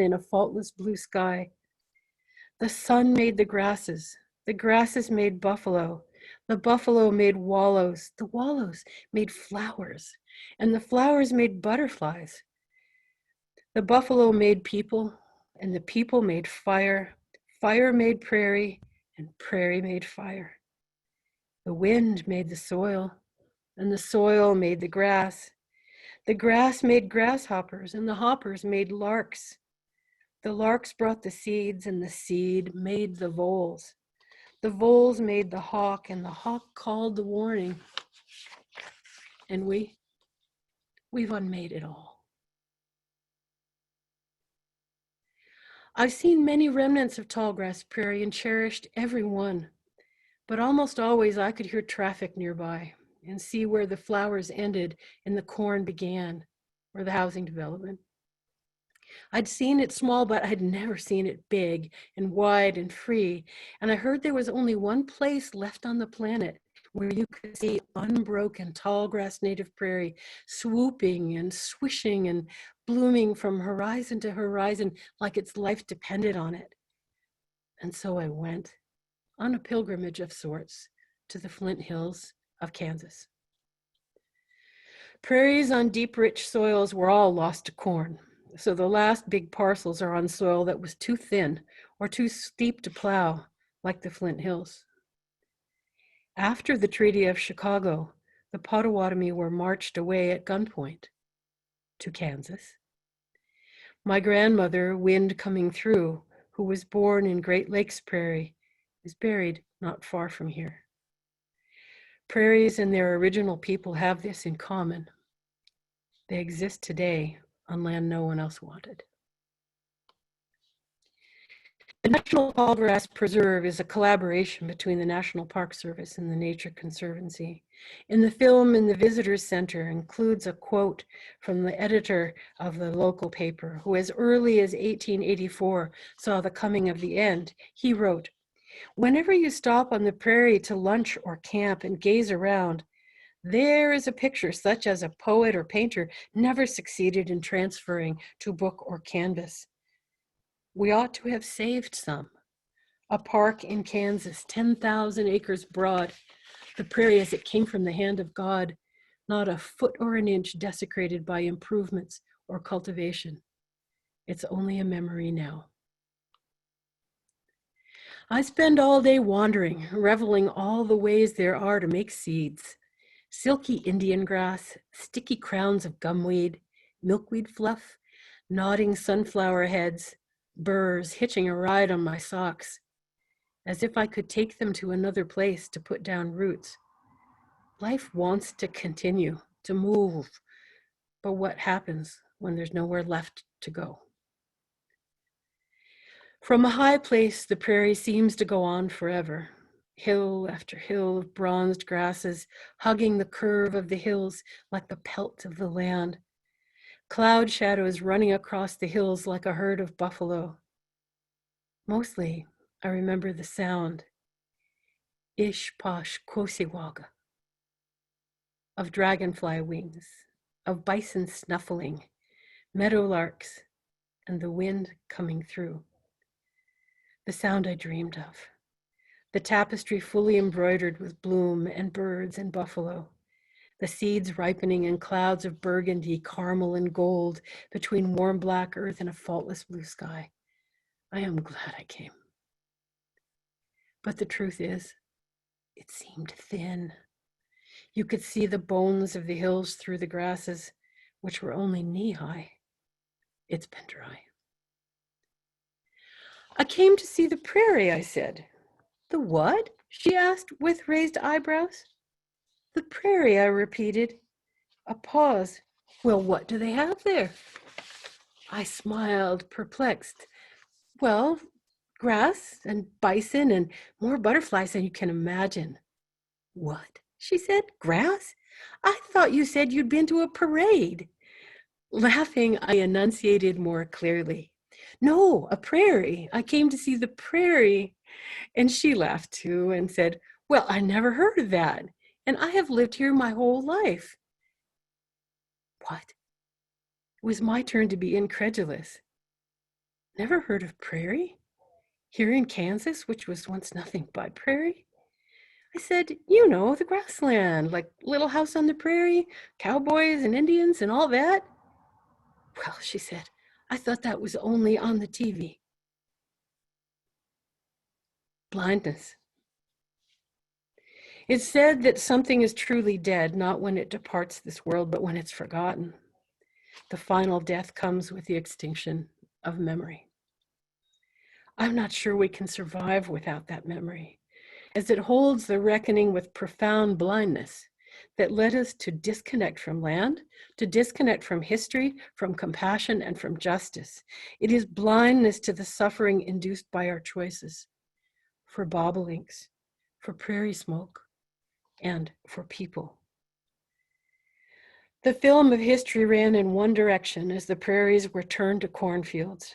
Speaker 3: in a faultless blue sky. The sun made the grasses made buffalo, the buffalo made wallows, the wallows made flowers, and the flowers made butterflies. The buffalo made people, and the people made fire, fire made prairie, and prairie made fire. The wind made the soil, and the soil made the grass. The grass made grasshoppers, and the hoppers made larks. The larks brought the seeds, and the seed made the voles. The voles made the hawk, and the hawk called the warning. And we've unmade it all. I've seen many remnants of tallgrass prairie and cherished every one, but almost always I could hear traffic nearby and see where the flowers ended and the corn began, or the housing development. I'd seen it small, but I'd never seen it big and wide and free. And I heard there was only one place left on the planet where you could see unbroken tall grass native prairie swooping and swishing and blooming from horizon to horizon like its life depended on it. And so I went on a pilgrimage of sorts to the Flint Hills of Kansas. Prairies on deep, rich soils were all lost to corn. So the last big parcels are on soil that was too thin or too steep to plow, like the Flint Hills. After the Treaty of Chicago, the Potawatomi were marched away at gunpoint to Kansas. My grandmother, Wind Coming Through, who was born in Great Lakes Prairie, is buried not far from here. Prairies and their original people have this in common. They exist today on land no one else wanted. The National Tallgrass Preserve is a collaboration between the National Park Service and the Nature Conservancy. In the film in the Visitors Center includes a quote from the editor of the local paper, who as early as 1884 saw the coming of the end. He wrote, "Whenever you stop on the prairie to lunch or camp and gaze around, there is a picture such as a poet or painter never succeeded in transferring to book or canvas. We ought to have saved some. A park in Kansas, 10,000 acres broad, the prairie as it came from the hand of God, not a foot or an inch desecrated by improvements or cultivation. It's only a memory now." I spend all day wandering, reveling all the ways there are to make seeds. Silky Indian grass, sticky crowns of gumweed, milkweed fluff, nodding sunflower heads, burrs hitching a ride on my socks, as if I could take them to another place to put down roots. Life wants to continue, to move, but what happens when there's nowhere left to go? From a high place, the prairie seems to go on forever. Hill after hill of bronzed grasses, hugging the curve of the hills like the pelt of the land. Cloud shadows running across the hills like a herd of buffalo. Mostly, I remember the sound, ish posh kosiwaga, of dragonfly wings, of bison snuffling, meadowlarks, and the wind coming through. The sound I dreamed of, the tapestry fully embroidered with bloom and birds and buffalo, the seeds ripening in clouds of burgundy, caramel, and gold between warm black earth and a faultless blue sky. I am glad I came. But the truth is, it seemed thin. You could see the bones of the hills through the grasses, which were only knee-high. It's been dry. "I came to see the prairie," I said. "The what?" she asked with raised eyebrows. "The prairie," I repeated. A pause. "Well, what do they have there?" I smiled, perplexed. "Well, grass and bison and more butterflies than you can imagine." "What?" she said. "Grass? I thought you said you'd been to a parade." Laughing, I enunciated more clearly. "No, a prairie. I came to see the prairie." And she laughed too and said, "Well, I never heard of that. And I have lived here my whole life." What? It was my turn to be incredulous. Never heard of prairie? Here in Kansas, which was once nothing but prairie? I said, "You know, the grassland, like Little House on the Prairie, cowboys and Indians and all that." "Well," she said, "I thought that was only on the TV." Blindness. It's said that something is truly dead, not when it departs this world, but when it's forgotten. The final death comes with the extinction of memory. I'm not sure we can survive without that memory, as it holds the reckoning with profound blindness that led us to disconnect from land, to disconnect from history, from compassion, and from justice. It is blindness to the suffering induced by our choices for bobolinks, for prairie smoke, and for people. The film of history ran in one direction as the prairies were turned to cornfields.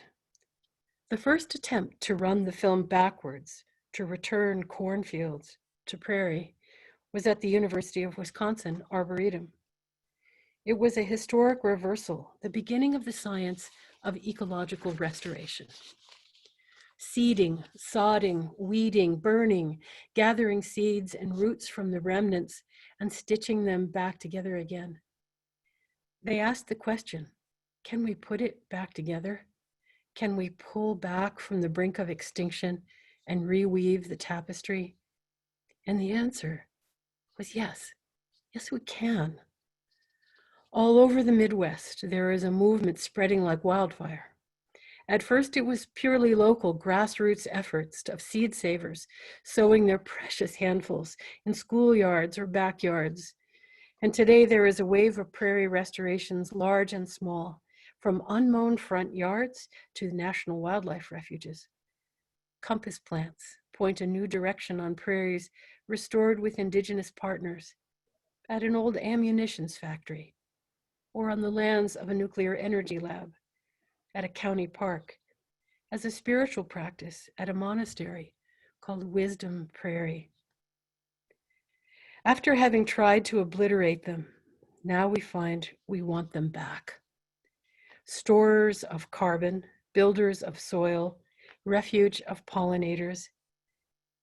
Speaker 3: The first attempt to run the film backwards, to return cornfields to prairie, was at the University of Wisconsin, Arboretum. It was a historic reversal, the beginning of the science of ecological restoration. Seeding, sodding, weeding, burning, gathering seeds and roots from the remnants and stitching them back together again. They asked the question, can we put it back together? Can we pull back from the brink of extinction and reweave the tapestry? And the answer was yes. Yes, we can. All over the Midwest, there is a movement spreading like wildfire. At first, it was purely local grassroots efforts of seed savers sowing their precious handfuls in schoolyards or backyards. And today there is a wave of prairie restorations, large and small, from unmown front yards to national wildlife refuges. Compass plants point a new direction on prairies restored with indigenous partners, at an old ammunitions factory, or on the lands of a nuclear energy lab, at a county park, as a spiritual practice at a monastery called Wisdom Prairie. After having tried to obliterate them, now we find we want them back. Storers of carbon, builders of soil, refuge of pollinators.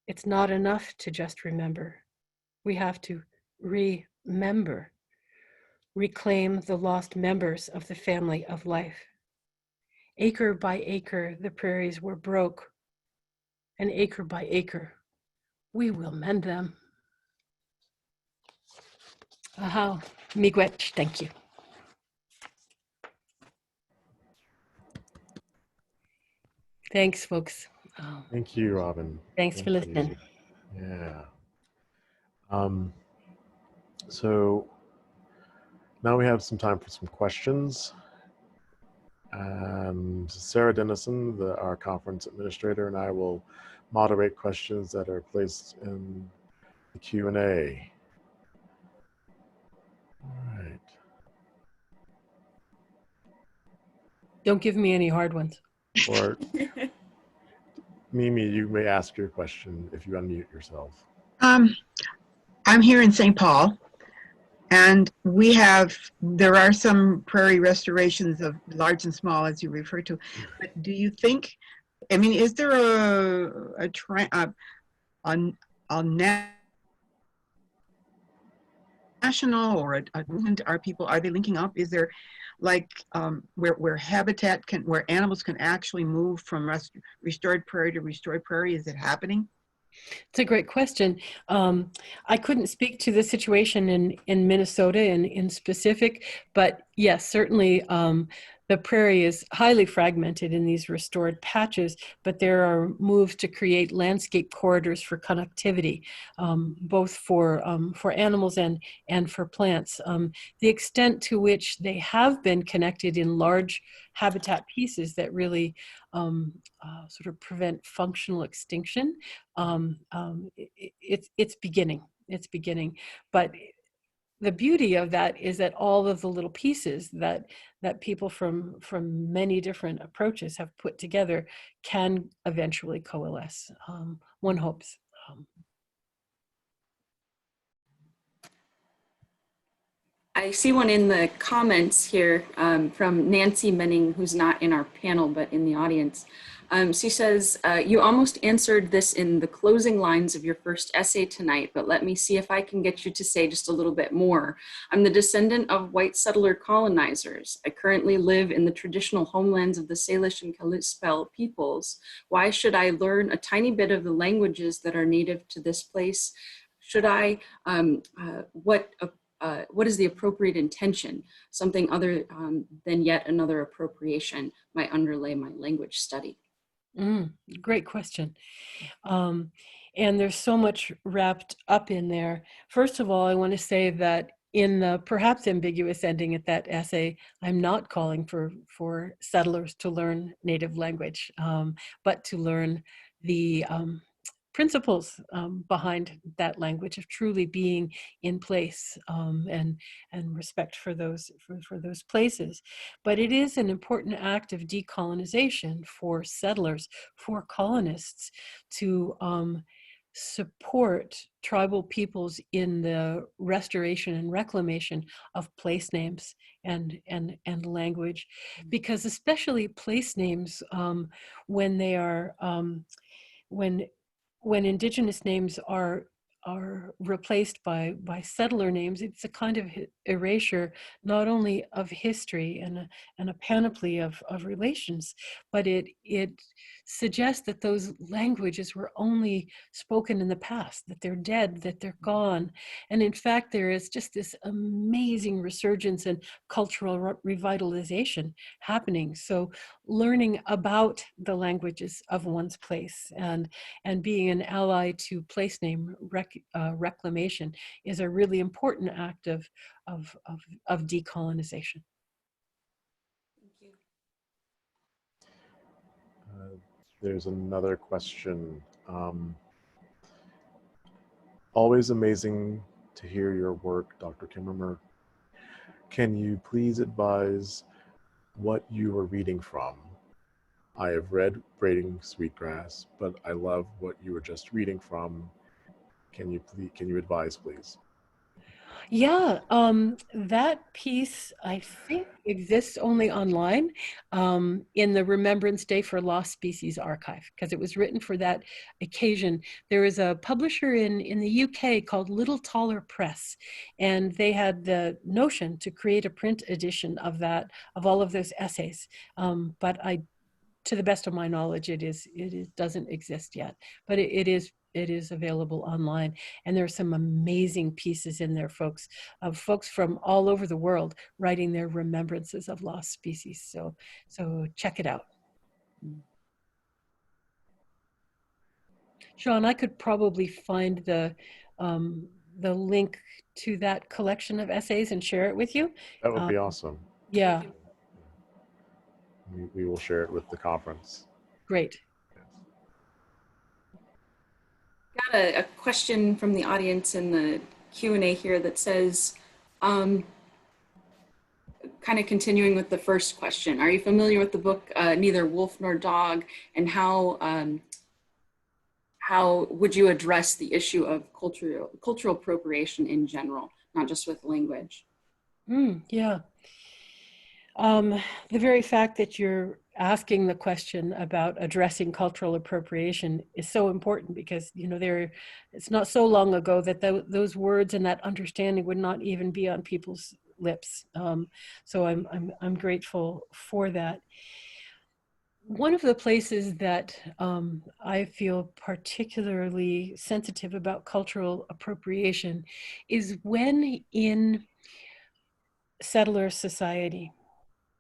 Speaker 3: It's not enough to just remember. We have to remember, reclaim the lost members of the family of life. Acre by acre, the prairies were broke, and acre by acre, we will mend them. Aha, miigwech, thank you. Thanks, folks.
Speaker 1: Thank you, Robin.
Speaker 3: Thanks for listening.
Speaker 1: Yeah. So now we have some time for some questions. Sarah Dennison, our conference administrator, and I will moderate questions that are placed in the Q&A. All right.
Speaker 3: Don't give me any hard ones.
Speaker 1: Or Mimi, you may ask your question if you unmute yourself.
Speaker 4: I'm here in St. Paul, and there are some prairie restorations of large and small, as you refer to. But do you think, I mean, is there a trend, national or a movement? Are they linking up? Is there like where habitat where animals can actually move from restored prairie to restored prairie? Is it happening?
Speaker 3: It's a great question. I couldn't speak to the situation in Minnesota in specific, but yes, certainly the prairie is highly fragmented in these restored patches, but there are moves to create landscape corridors for connectivity, both for animals and for plants. The extent to which they have been connected in large habitat pieces that really sort of prevent functional extinction, it's beginning. It's beginning, but the beauty of that is that all of the little pieces that people from many different approaches have put together can eventually coalesce. One hopes.
Speaker 2: I see one in the comments here from Nancy Menning, who's not in our panel, but in the audience. She says, you almost answered this in the closing lines of your first essay tonight, but let me see if I can get you to say just a little bit more. I'm the descendant of white settler colonizers. I currently live in the traditional homelands of the Salish and Kalispel peoples. Why should I learn a tiny bit of the languages that are native to this place? Should I, what is the appropriate intention? Something other than yet another appropriation might underlay my language study.
Speaker 3: Great question. And there's so much wrapped up in there. First of all, I want to say that in the perhaps ambiguous ending at that essay, I'm not calling for settlers to learn native language, but to learn the principles behind that language of truly being in place and respect for those places. But it is an important act of decolonization for settlers, for colonists to support tribal peoples in the restoration and reclamation of place names and language, because especially place names, when they are when indigenous names are replaced by settler names, it's a kind of erasure not only of history and a panoply of relations, but it suggests that those languages were only spoken in the past, that they're dead, that they're gone. And in fact, there is just this amazing resurgence and cultural revitalization happening. So learning about the languages of one's place and being an ally to place name reclamation is a really important act of decolonization.
Speaker 2: Thank you.
Speaker 1: There's another question. Always amazing to hear your work, Dr. Kimmerer. Can you please advise what you are reading from? I have read Braiding Sweetgrass, but I love what you were just reading from. Can you advise, please?
Speaker 3: Yeah, that piece I think exists only online in the Remembrance Day for Lost Species archive, because it was written for that occasion. There is a publisher in the UK called Little Taller Press, and they had the notion to create a print edition of that, of all of those essays. But to the best of my knowledge, it doesn't exist yet, but it is available online. And there are some amazing pieces in there, folks from all over the world writing their remembrances of lost species. So check it out. Sean, I could probably find the link to that collection of essays and share it with you.
Speaker 1: That would be awesome.
Speaker 3: Yeah,
Speaker 1: We will share it with the conference.
Speaker 3: great.
Speaker 2: Got a question from the audience in the Q&A here that says, kind of continuing with the first question, are you familiar with the book Neither Wolf Nor Dog, and how would you address the issue of cultural appropriation in general, not just with language?
Speaker 3: Yeah. The very fact that you're asking the question about addressing cultural appropriation is so important, because it's not so long ago that those words and that understanding would not even be on people's lips. So I'm grateful for that. One of the places that I feel particularly sensitive about cultural appropriation is when in settler society,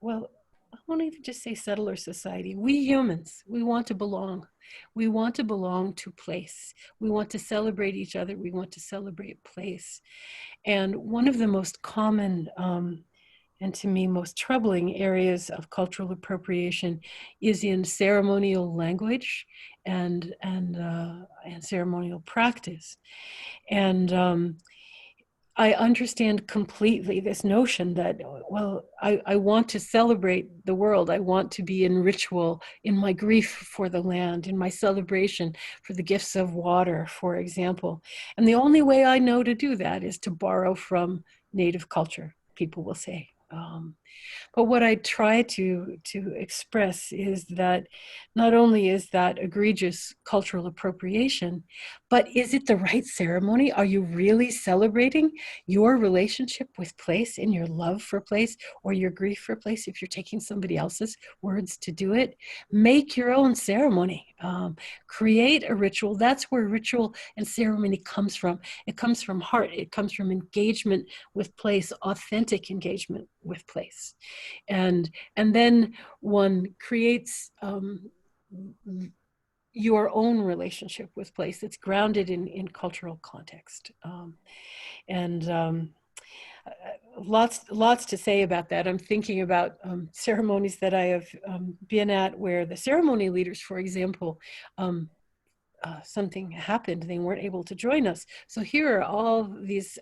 Speaker 3: well, I won't even just say settler society. We humans, we want to belong. We want to belong to place. We want to celebrate each other. We want to celebrate place. And one of the most common and to me most troubling areas of cultural appropriation is in ceremonial language and ceremonial practice. And I understand completely this notion that, well, I want to celebrate the world. I want to be in ritual in my grief for the land, in my celebration for the gifts of water, for example. And the only way I know to do that is to borrow from native culture, people will say. But what I try to express is that not only is that egregious cultural appropriation, but is it the right ceremony? Are you really celebrating your relationship with place and your love for place or your grief for place if you're taking somebody else's words to do it? Make your own ceremony. Create a ritual. That's where ritual and ceremony comes from. It comes from heart. It comes from engagement with place, authentic engagement with place. And then one creates your own relationship with place that's grounded in cultural context. Lots to say about that. I'm thinking about ceremonies that I have been at where the ceremony leaders, for example, something happened, they weren't able to join us. So here are all these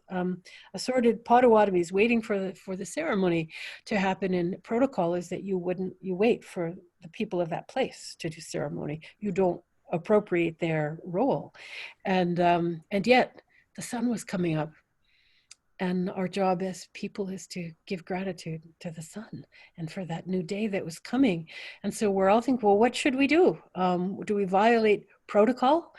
Speaker 3: assorted Potawatomis waiting for the ceremony to happen. And protocol is that you wait for the people of that place to do ceremony. You don't appropriate their role. And yet the sun was coming up. And our job as people is to give gratitude to the sun and for that new day that was coming. And so we're all thinking, well, what should we do? Do we violate protocol?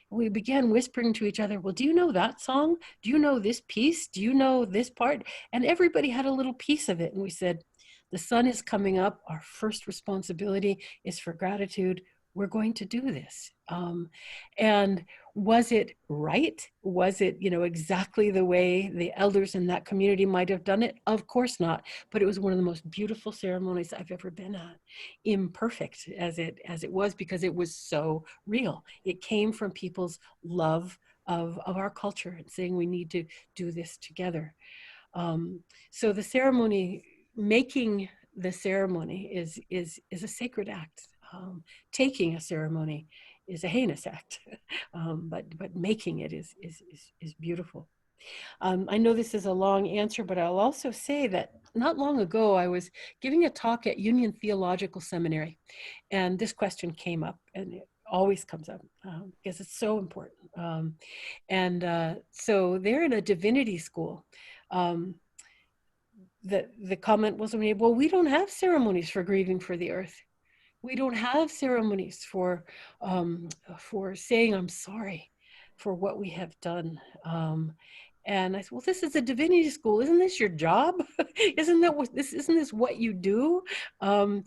Speaker 3: We began whispering to each other, well, do you know that song? Do you know this piece? Do you know this part? And everybody had a little piece of it. And we said, the sun is coming up. Our first responsibility is for gratitude. We're going to do this. And was it right? Was it, exactly the way the elders in that community might have done it? Of course not. But it was one of the most beautiful ceremonies I've ever been at. Imperfect as it was, because it was so real. It came from people's love of our culture and saying we need to do this together. So the ceremony, making the ceremony is a sacred act. Taking a ceremony is a heinous act, but making it is beautiful. I know this is a long answer, but I'll also say that not long ago I was giving a talk at Union Theological Seminary, and this question came up, and it always comes up because it's so important. So they're in a divinity school. The comment was made, well, we don't have ceremonies for grieving for the earth. We don't have ceremonies for saying I'm sorry for what we have done. And I said, well, this is a divinity school. Isn't this your job? Isn't this what you do? And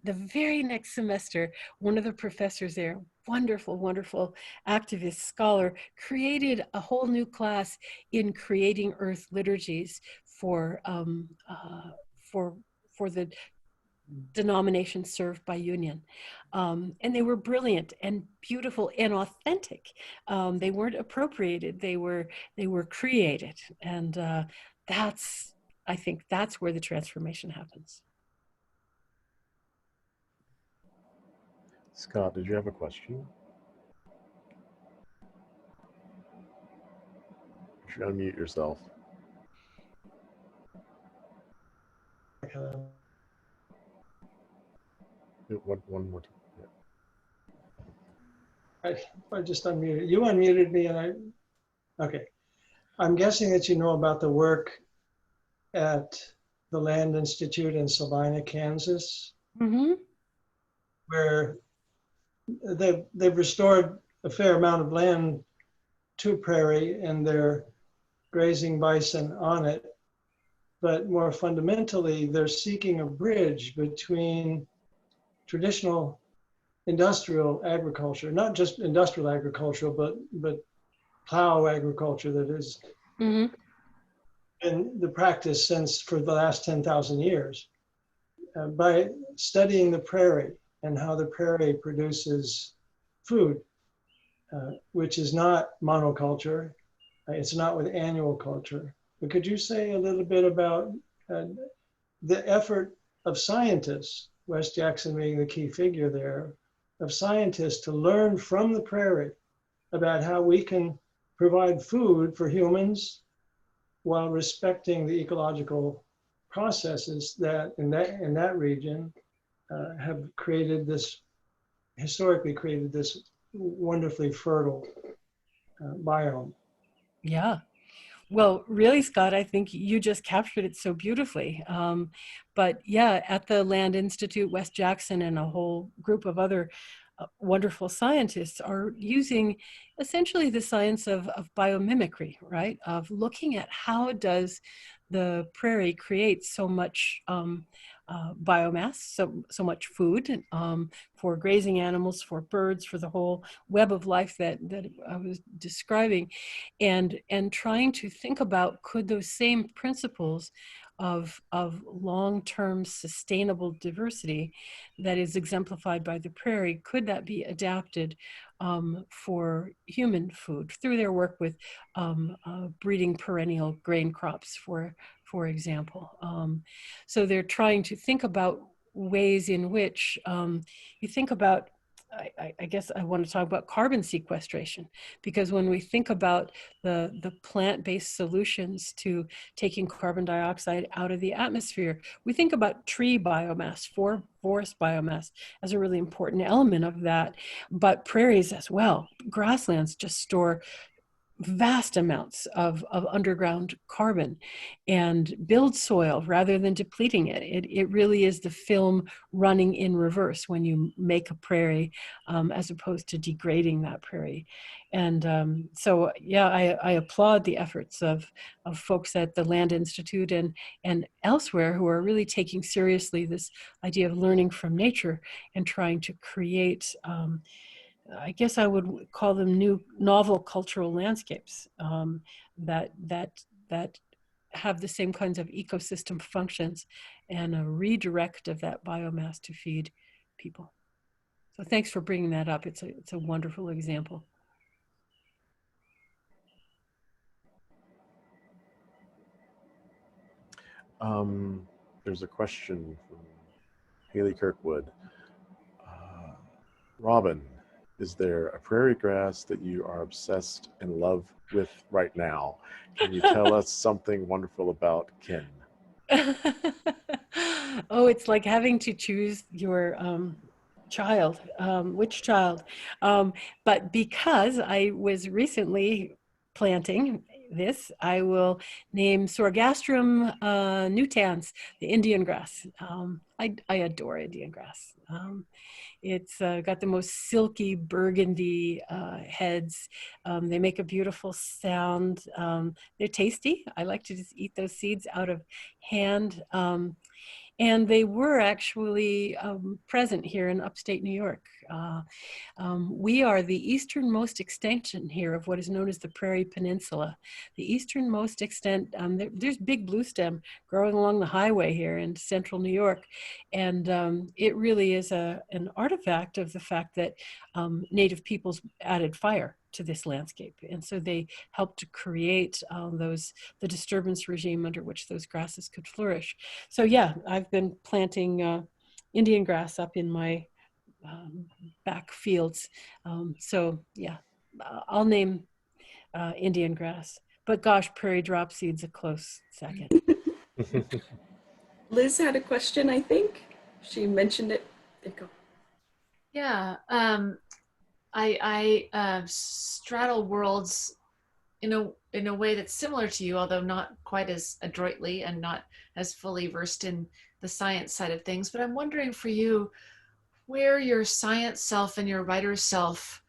Speaker 3: the very next semester, one of the professors there, wonderful, wonderful activist scholar, created a whole new class in creating earth liturgies for the denominations served by Union. And they were brilliant and beautiful and authentic. They weren't appropriated, they were created. And I think that's where the transformation happens.
Speaker 1: Scott, did you have a question? You should unmute yourself. One more time. Yeah.
Speaker 5: I just unmuted. You unmuted me okay. I'm guessing that you know about the work at the Land Institute in Salina, Kansas, where they've restored a fair amount of land to prairie and they're grazing bison on it. But more fundamentally, they're seeking a bridge between traditional industrial agriculture, not just industrial agriculture, but plow agriculture that is in the practice since for the last 10,000 years, by studying the prairie and how the prairie produces food, which is not monoculture, it's not with annual culture. But could you say a little bit about the effort of scientists, Wes Jackson being the key figure there, of scientists to learn from the prairie about how we can provide food for humans while respecting the ecological processes that in that region have historically created this wonderfully fertile biome.
Speaker 3: Yeah. Well, really, Scott, I think you just captured it so beautifully. But yeah, at the Land Institute, Wes Jackson and a whole group of other wonderful scientists are using essentially the science of biomimicry, right? Of looking at how does the prairie create so much biomass, so much food for grazing animals, for birds, for the whole web of life that I was describing, and trying to think about, could those same principles of long-term sustainable diversity that is exemplified by the prairie, could that be adapted for human food through their work with breeding perennial grain crops, for example. So they're trying to think about ways in which you think about I guess I want to talk about carbon sequestration, because when we think about the plant-based solutions to taking carbon dioxide out of the atmosphere, we think about tree biomass, forest biomass as a really important element of that, but prairies as well. Grasslands just store vast amounts of underground carbon and build soil rather than depleting it. It really is the film running in reverse when you make a prairie as opposed to degrading that prairie. And so, yeah, I applaud the efforts of folks at the Land Institute and elsewhere who are really taking seriously this idea of learning from nature and trying to create I guess I would call them new novel cultural landscapes that have the same kinds of ecosystem functions and a redirect of that biomass to feed people. So thanks for bringing that up. It's a wonderful example.
Speaker 1: There's a question from Haley Kirkwood. Robin, is there a prairie grass that you are obsessed in love with right now? Can you tell us something wonderful about Kin?
Speaker 3: Oh, it's like having to choose your child. Which child? But because I was recently planting this, I will name Sorghastrum nutans, the Indian grass. I adore Indian grass. It's got the most silky burgundy heads. They make a beautiful sound. They're tasty. I like to just eat those seeds out of hand. And they were actually present here in upstate New York. We are the easternmost extension here of what is known as the Prairie Peninsula. The easternmost extent, there's big bluestem growing along the highway here in central New York. And it really is an artifact of the fact that Native peoples added fire to this landscape. And so they helped to create the disturbance regime under which those grasses could flourish. So yeah, I've been planting Indian grass up in my back fields. So yeah, I'll name Indian grass, but gosh, prairie drop seed's a close second.
Speaker 2: Liz had a question, I think. She mentioned it. There you go.
Speaker 6: Yeah, I straddle worlds in a way that's similar to you, although not quite as adroitly and not as fully versed in the science side of things. But I'm wondering for you, where your science self and your writer self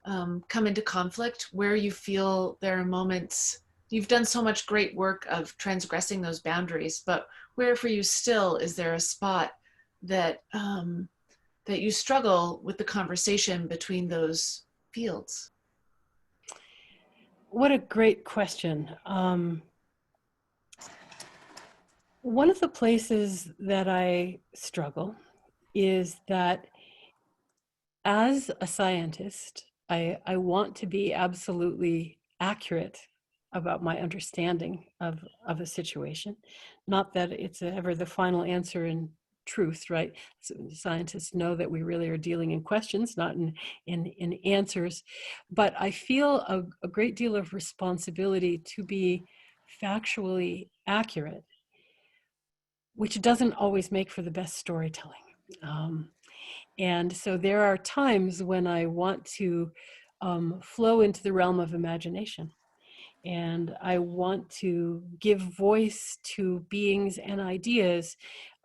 Speaker 6: come into conflict, where you feel there are moments. You've done so much great work of transgressing those boundaries, but where for you still is there a spot that that you struggle with the conversation between those fields?
Speaker 3: What a great question. One of the places that I struggle is that as a scientist, I want to be absolutely accurate about my understanding of a situation. Not that it's ever the final answer in truth, right? So scientists know that we really are dealing in questions, not in answers. But I feel a great deal of responsibility to be factually accurate, which doesn't always make for the best storytelling. And so there are times when I want to flow into the realm of imagination. And I want to give voice to beings and ideas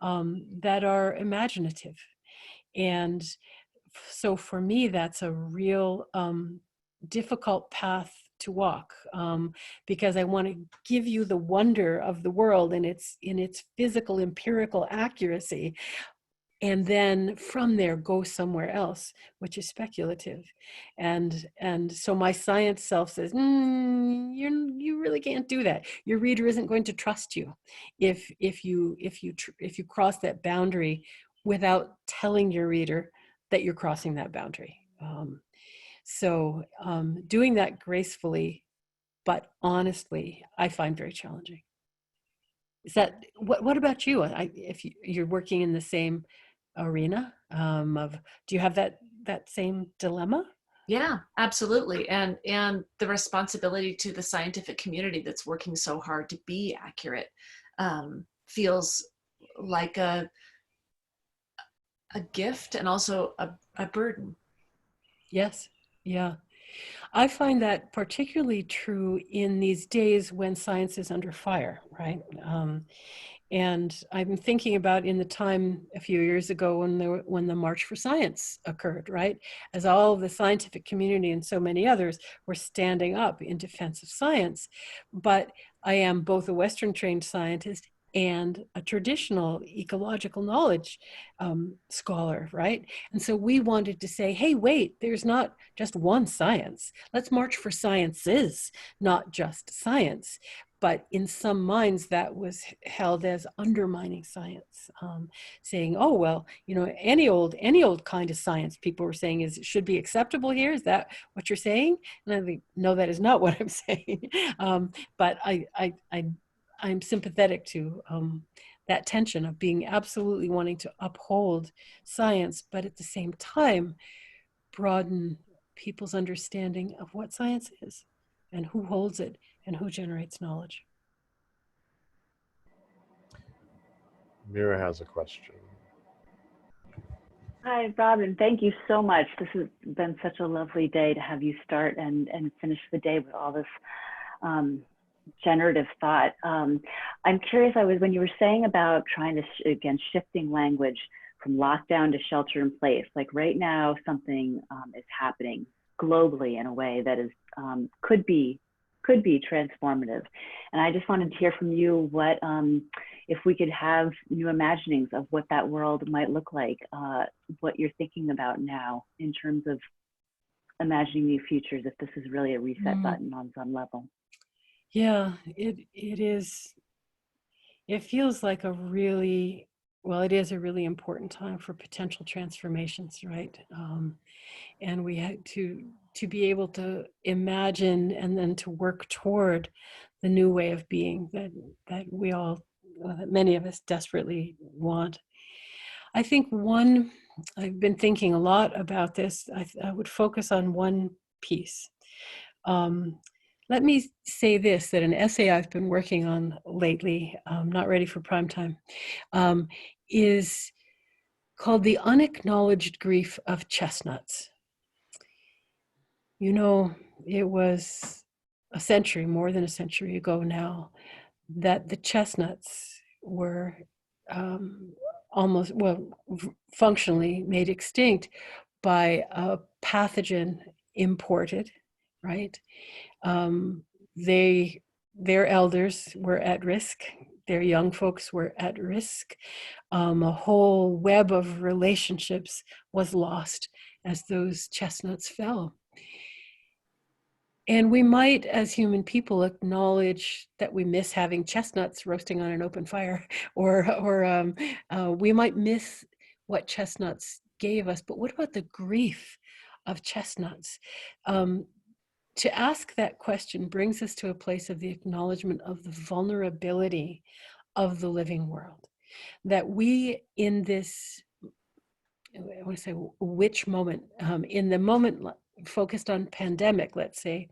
Speaker 3: that are imaginative. And so for me, that's a real difficult path to walk because I want to give you the wonder of the world in its physical, empirical accuracy. And then from there go somewhere else, which is speculative. And so my science self says, you really can't do that. Your reader isn't going to trust you if you cross that boundary without telling your reader that you're crossing that boundary. So doing that gracefully, but honestly, I find very challenging. Is that, what about you? If you're working in the same arena do you have that that same dilemma?
Speaker 6: Yeah, absolutely. And the responsibility to the scientific community that's working so hard to be accurate feels like a gift and also a burden.
Speaker 3: Yes. Yeah. I find that particularly true in these days when science is under fire, right? And I'm thinking about in the time a few years ago when the March for Science occurred, right? As all of the scientific community and so many others were standing up in defense of science. But I am both a Western trained scientist and a traditional ecological knowledge scholar, right? And so we wanted to say, hey, wait, there's not just one science. Let's march for sciences, not just science. But in some minds, that was held as undermining science, saying, "Oh well, you know, any old kind of science." People were saying should be acceptable here. Is that what you're saying? And I think, no, that is not what I'm saying. But I'm sympathetic to that tension of being absolutely wanting to uphold science, but at the same time broaden people's understanding of what science is and who holds it and who generates knowledge.
Speaker 1: Mira has a question.
Speaker 7: Hi, Robin. Thank you so much. This has been such a lovely day to have you start and finish the day with all this generative thought. I'm curious, when you were saying about trying to, again, shifting language from lockdown to shelter in place, like right now something is happening globally in a way that is could be transformative. And I just wanted to hear from you what, if we could have new imaginings of what that world might look like, what you're thinking about now in terms of imagining new futures, if this is really a reset button on some level.
Speaker 3: Yeah, it is. It feels like it is a really important time for potential transformations, right? And we had to be able to imagine and then to work toward the new way of being that we all, that many of us desperately want. I think I've been thinking a lot about this. I would focus on one piece. Let me say this, that an essay I've been working on lately, not ready for prime time, is called The Unacknowledged Grief of Chestnuts. You know, it was more than a century ago now, that the chestnuts were functionally made extinct by a pathogen imported, right? Their elders were at risk. Their young folks were at risk. A whole web of relationships was lost as those chestnuts fell. And we might, as human people, acknowledge that we miss having chestnuts roasting on an open fire, or we might miss what chestnuts gave us. But what about the grief of chestnuts? To ask that question brings us to a place of the acknowledgement of the vulnerability of the living world. That we, in this, I want to say, which moment, in the moment focused on pandemic, let's say,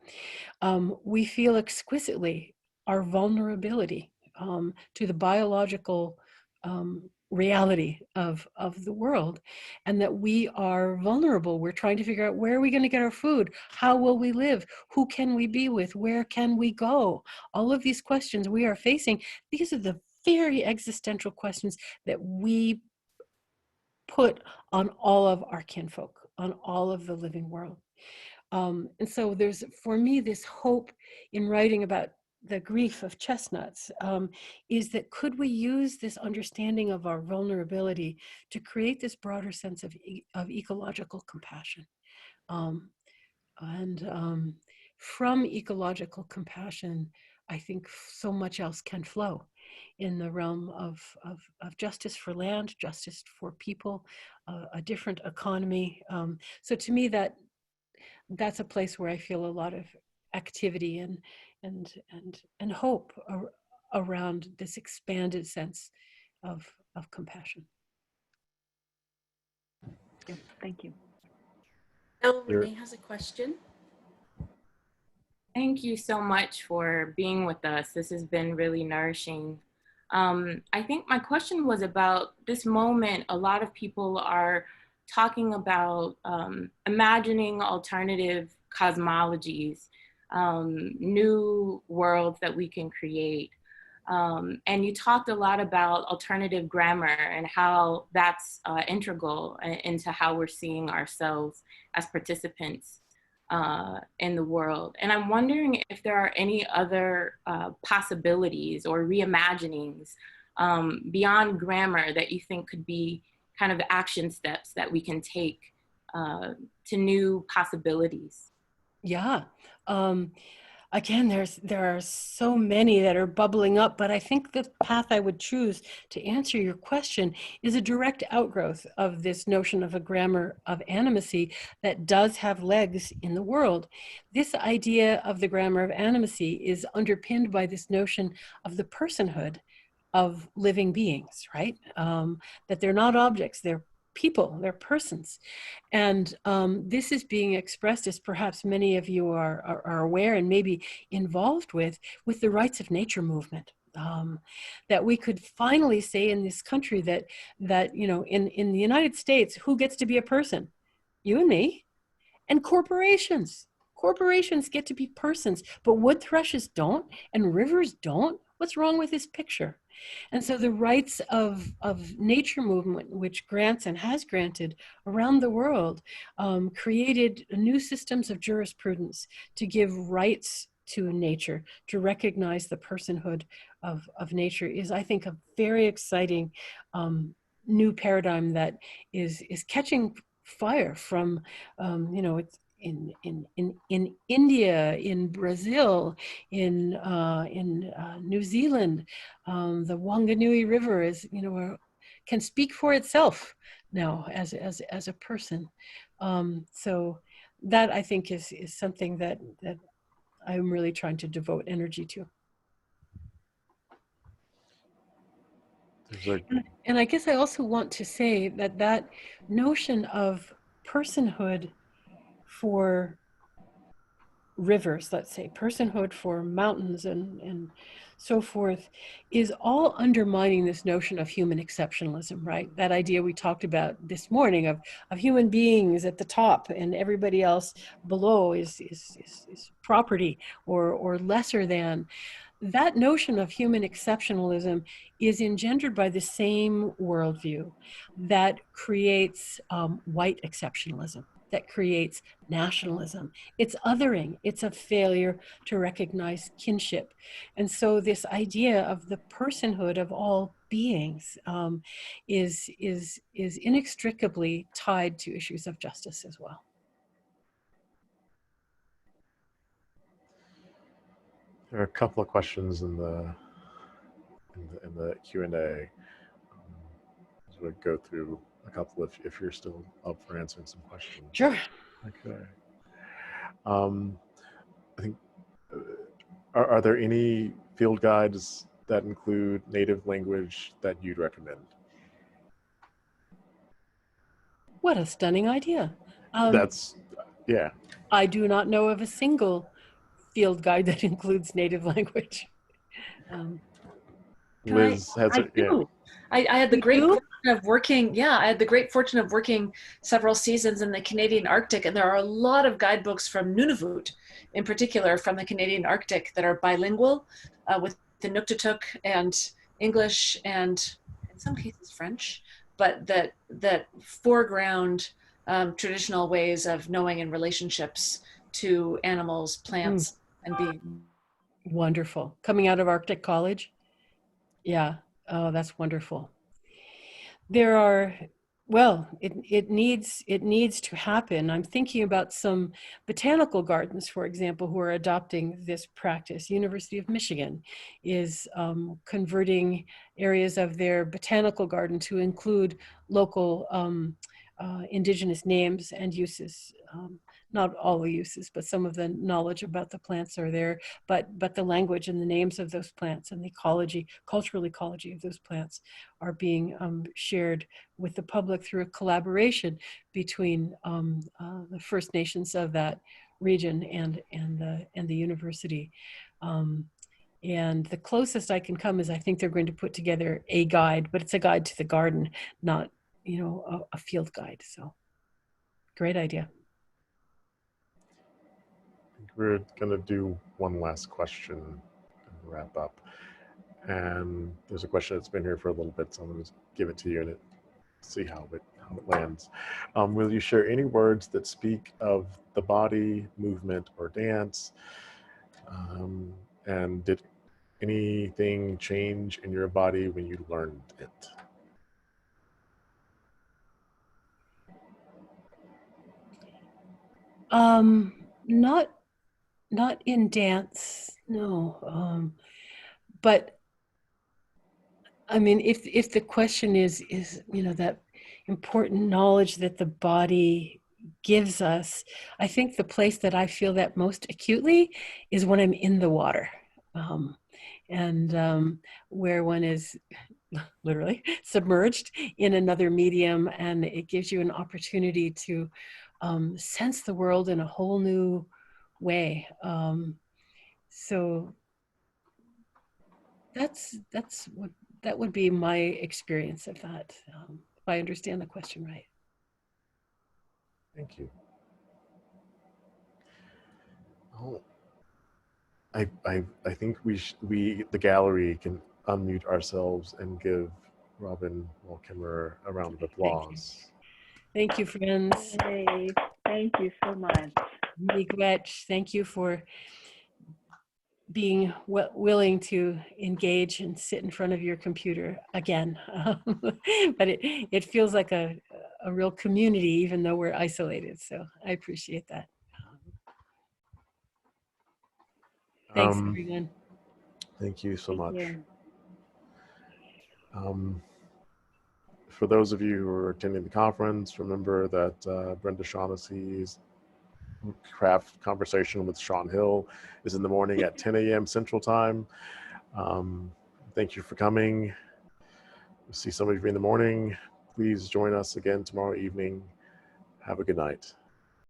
Speaker 3: we feel exquisitely our vulnerability to the biological reality of the world, and that we are vulnerable. We're trying to figure out, where are we going to get our food? How will we live? Who can we be with? Where can we go? All of these questions we are facing. These are the very existential questions that we put on all of our kinfolk, on all of the living world. And so there's, for me, this hope in writing about the grief of chestnuts, is that could we use this understanding of our vulnerability to create this broader sense of ecological compassion. From ecological compassion, I think so much else can flow in the realm of justice for land, justice for people, a different economy. So to me, that's a place where I feel a lot of activity and hope around this expanded sense of compassion.
Speaker 7: Thank you.
Speaker 2: Renee has a question.
Speaker 8: Thank you so much for being with us. This has been really nourishing. I think my question was about this moment. A lot of people are talking about imagining alternative cosmologies, new worlds that we can create. And you talked a lot about alternative grammar and how that's integral into how we're seeing ourselves as participants in the world. And I'm wondering if there are any other possibilities or reimaginings beyond grammar that you think could be kind of action steps that we can take to new possibilities.
Speaker 3: Yeah. Again, there are so many that are bubbling up, but I think the path I would choose to answer your question is a direct outgrowth of this notion of a grammar of animacy that does have legs in the world. This idea of the grammar of animacy is underpinned by this notion of the personhood of living beings, right? That they're not objects, they're people, they're persons. And this is being expressed, as perhaps many of you are aware and maybe involved with the rights of nature movement. That we could finally say in this country that you know, in the United States, who gets to be a person? You and me, and corporations. Corporations get to be persons, but wood thrushes don't, and rivers don't. What's wrong with this picture? And so the rights of nature movement, which grants and has granted around the world, created new systems of jurisprudence to give rights to nature, to recognize the personhood of nature, is, I think, a very exciting new paradigm that is catching fire from, you know, it's in India, in Brazil, in New Zealand. The Wanganui River is, you know, can speak for itself now as a person. So that, I think, is something that I'm really trying to devote energy to. And I guess I also want to say that notion of personhood for rivers, let's say, personhood for mountains and so forth, is all undermining this notion of human exceptionalism, right? That idea we talked about this morning of human beings at the top and everybody else below is property or lesser than. That notion of human exceptionalism is engendered by the same worldview that creates white exceptionalism, that creates nationalism. It's othering. It's a failure to recognize kinship. And so this idea of the personhood of all beings is inextricably tied to issues of justice as well.
Speaker 1: There are a couple of questions in the Q&A. So we'll go through a couple if you're still up for answering some questions.
Speaker 3: Sure.
Speaker 1: Okay. I think, are there any field guides that include native language that you'd recommend?
Speaker 3: What a stunning idea.
Speaker 1: That's, yeah.
Speaker 3: I do not know of a single field guide that includes native language.
Speaker 1: Liz has it. Yeah.
Speaker 6: I had the great fortune of working, I had the great fortune of working several seasons in the Canadian Arctic, and there are a lot of guidebooks from Nunavut, in particular from the Canadian Arctic, that are bilingual with the Inuktitut and English and in some cases French, but that foreground traditional ways of knowing and relationships to animals, plants, and beings.
Speaker 3: Wonderful. Coming out of Arctic College? Yeah. Oh, that's wonderful. There are, well, it needs to happen. I'm thinking about some botanical gardens, for example, who are adopting this practice. University of Michigan is converting areas of their botanical garden to include local indigenous names and uses. not all the uses, but some of the knowledge about the plants are there, but the language and the names of those plants and the ecology, cultural ecology of those plants are being shared with the public through a collaboration between the First Nations of that region and the university. And the closest I can come is I think they're going to put together a guide, but it's a guide to the garden, not, you know, a field guide. So great idea.
Speaker 1: We're gonna do one last question and wrap up. And there's a question that's been here for a little bit, so I'm gonna just give it to you and see how it lands. Will you share any words that speak of the body, movement, or dance? And did anything change in your body when you learned it?
Speaker 3: Not in dance, no. But I mean, if the question is, you know, that important knowledge that the body gives us, I think the place that I feel that most acutely is when I'm in the water. Where one is literally submerged in another medium, and it gives you an opportunity to sense the world in a whole new way. So that would be my experience of that, if I understand the question right.
Speaker 1: Thank you. Oh, I think we the gallery can unmute ourselves and give Robin Kimmerer a round of applause.
Speaker 3: Thank you, friends.
Speaker 7: Yay. Thank you so much.
Speaker 3: Miigwech, thank you for being willing to engage and sit in front of your computer again. But it feels like a real community, even though we're isolated. So I appreciate that. Thanks, everyone.
Speaker 1: Thank you so
Speaker 7: Thank
Speaker 1: much.
Speaker 7: you.
Speaker 1: For those of you who are attending the conference, remember that Brenda Shaughnessy's craft conversation with Sean Hill is in the morning at 10 a.m. Central Time. Thank you for coming. We'll see some of you in the morning. Please join us again tomorrow evening. Have a good night.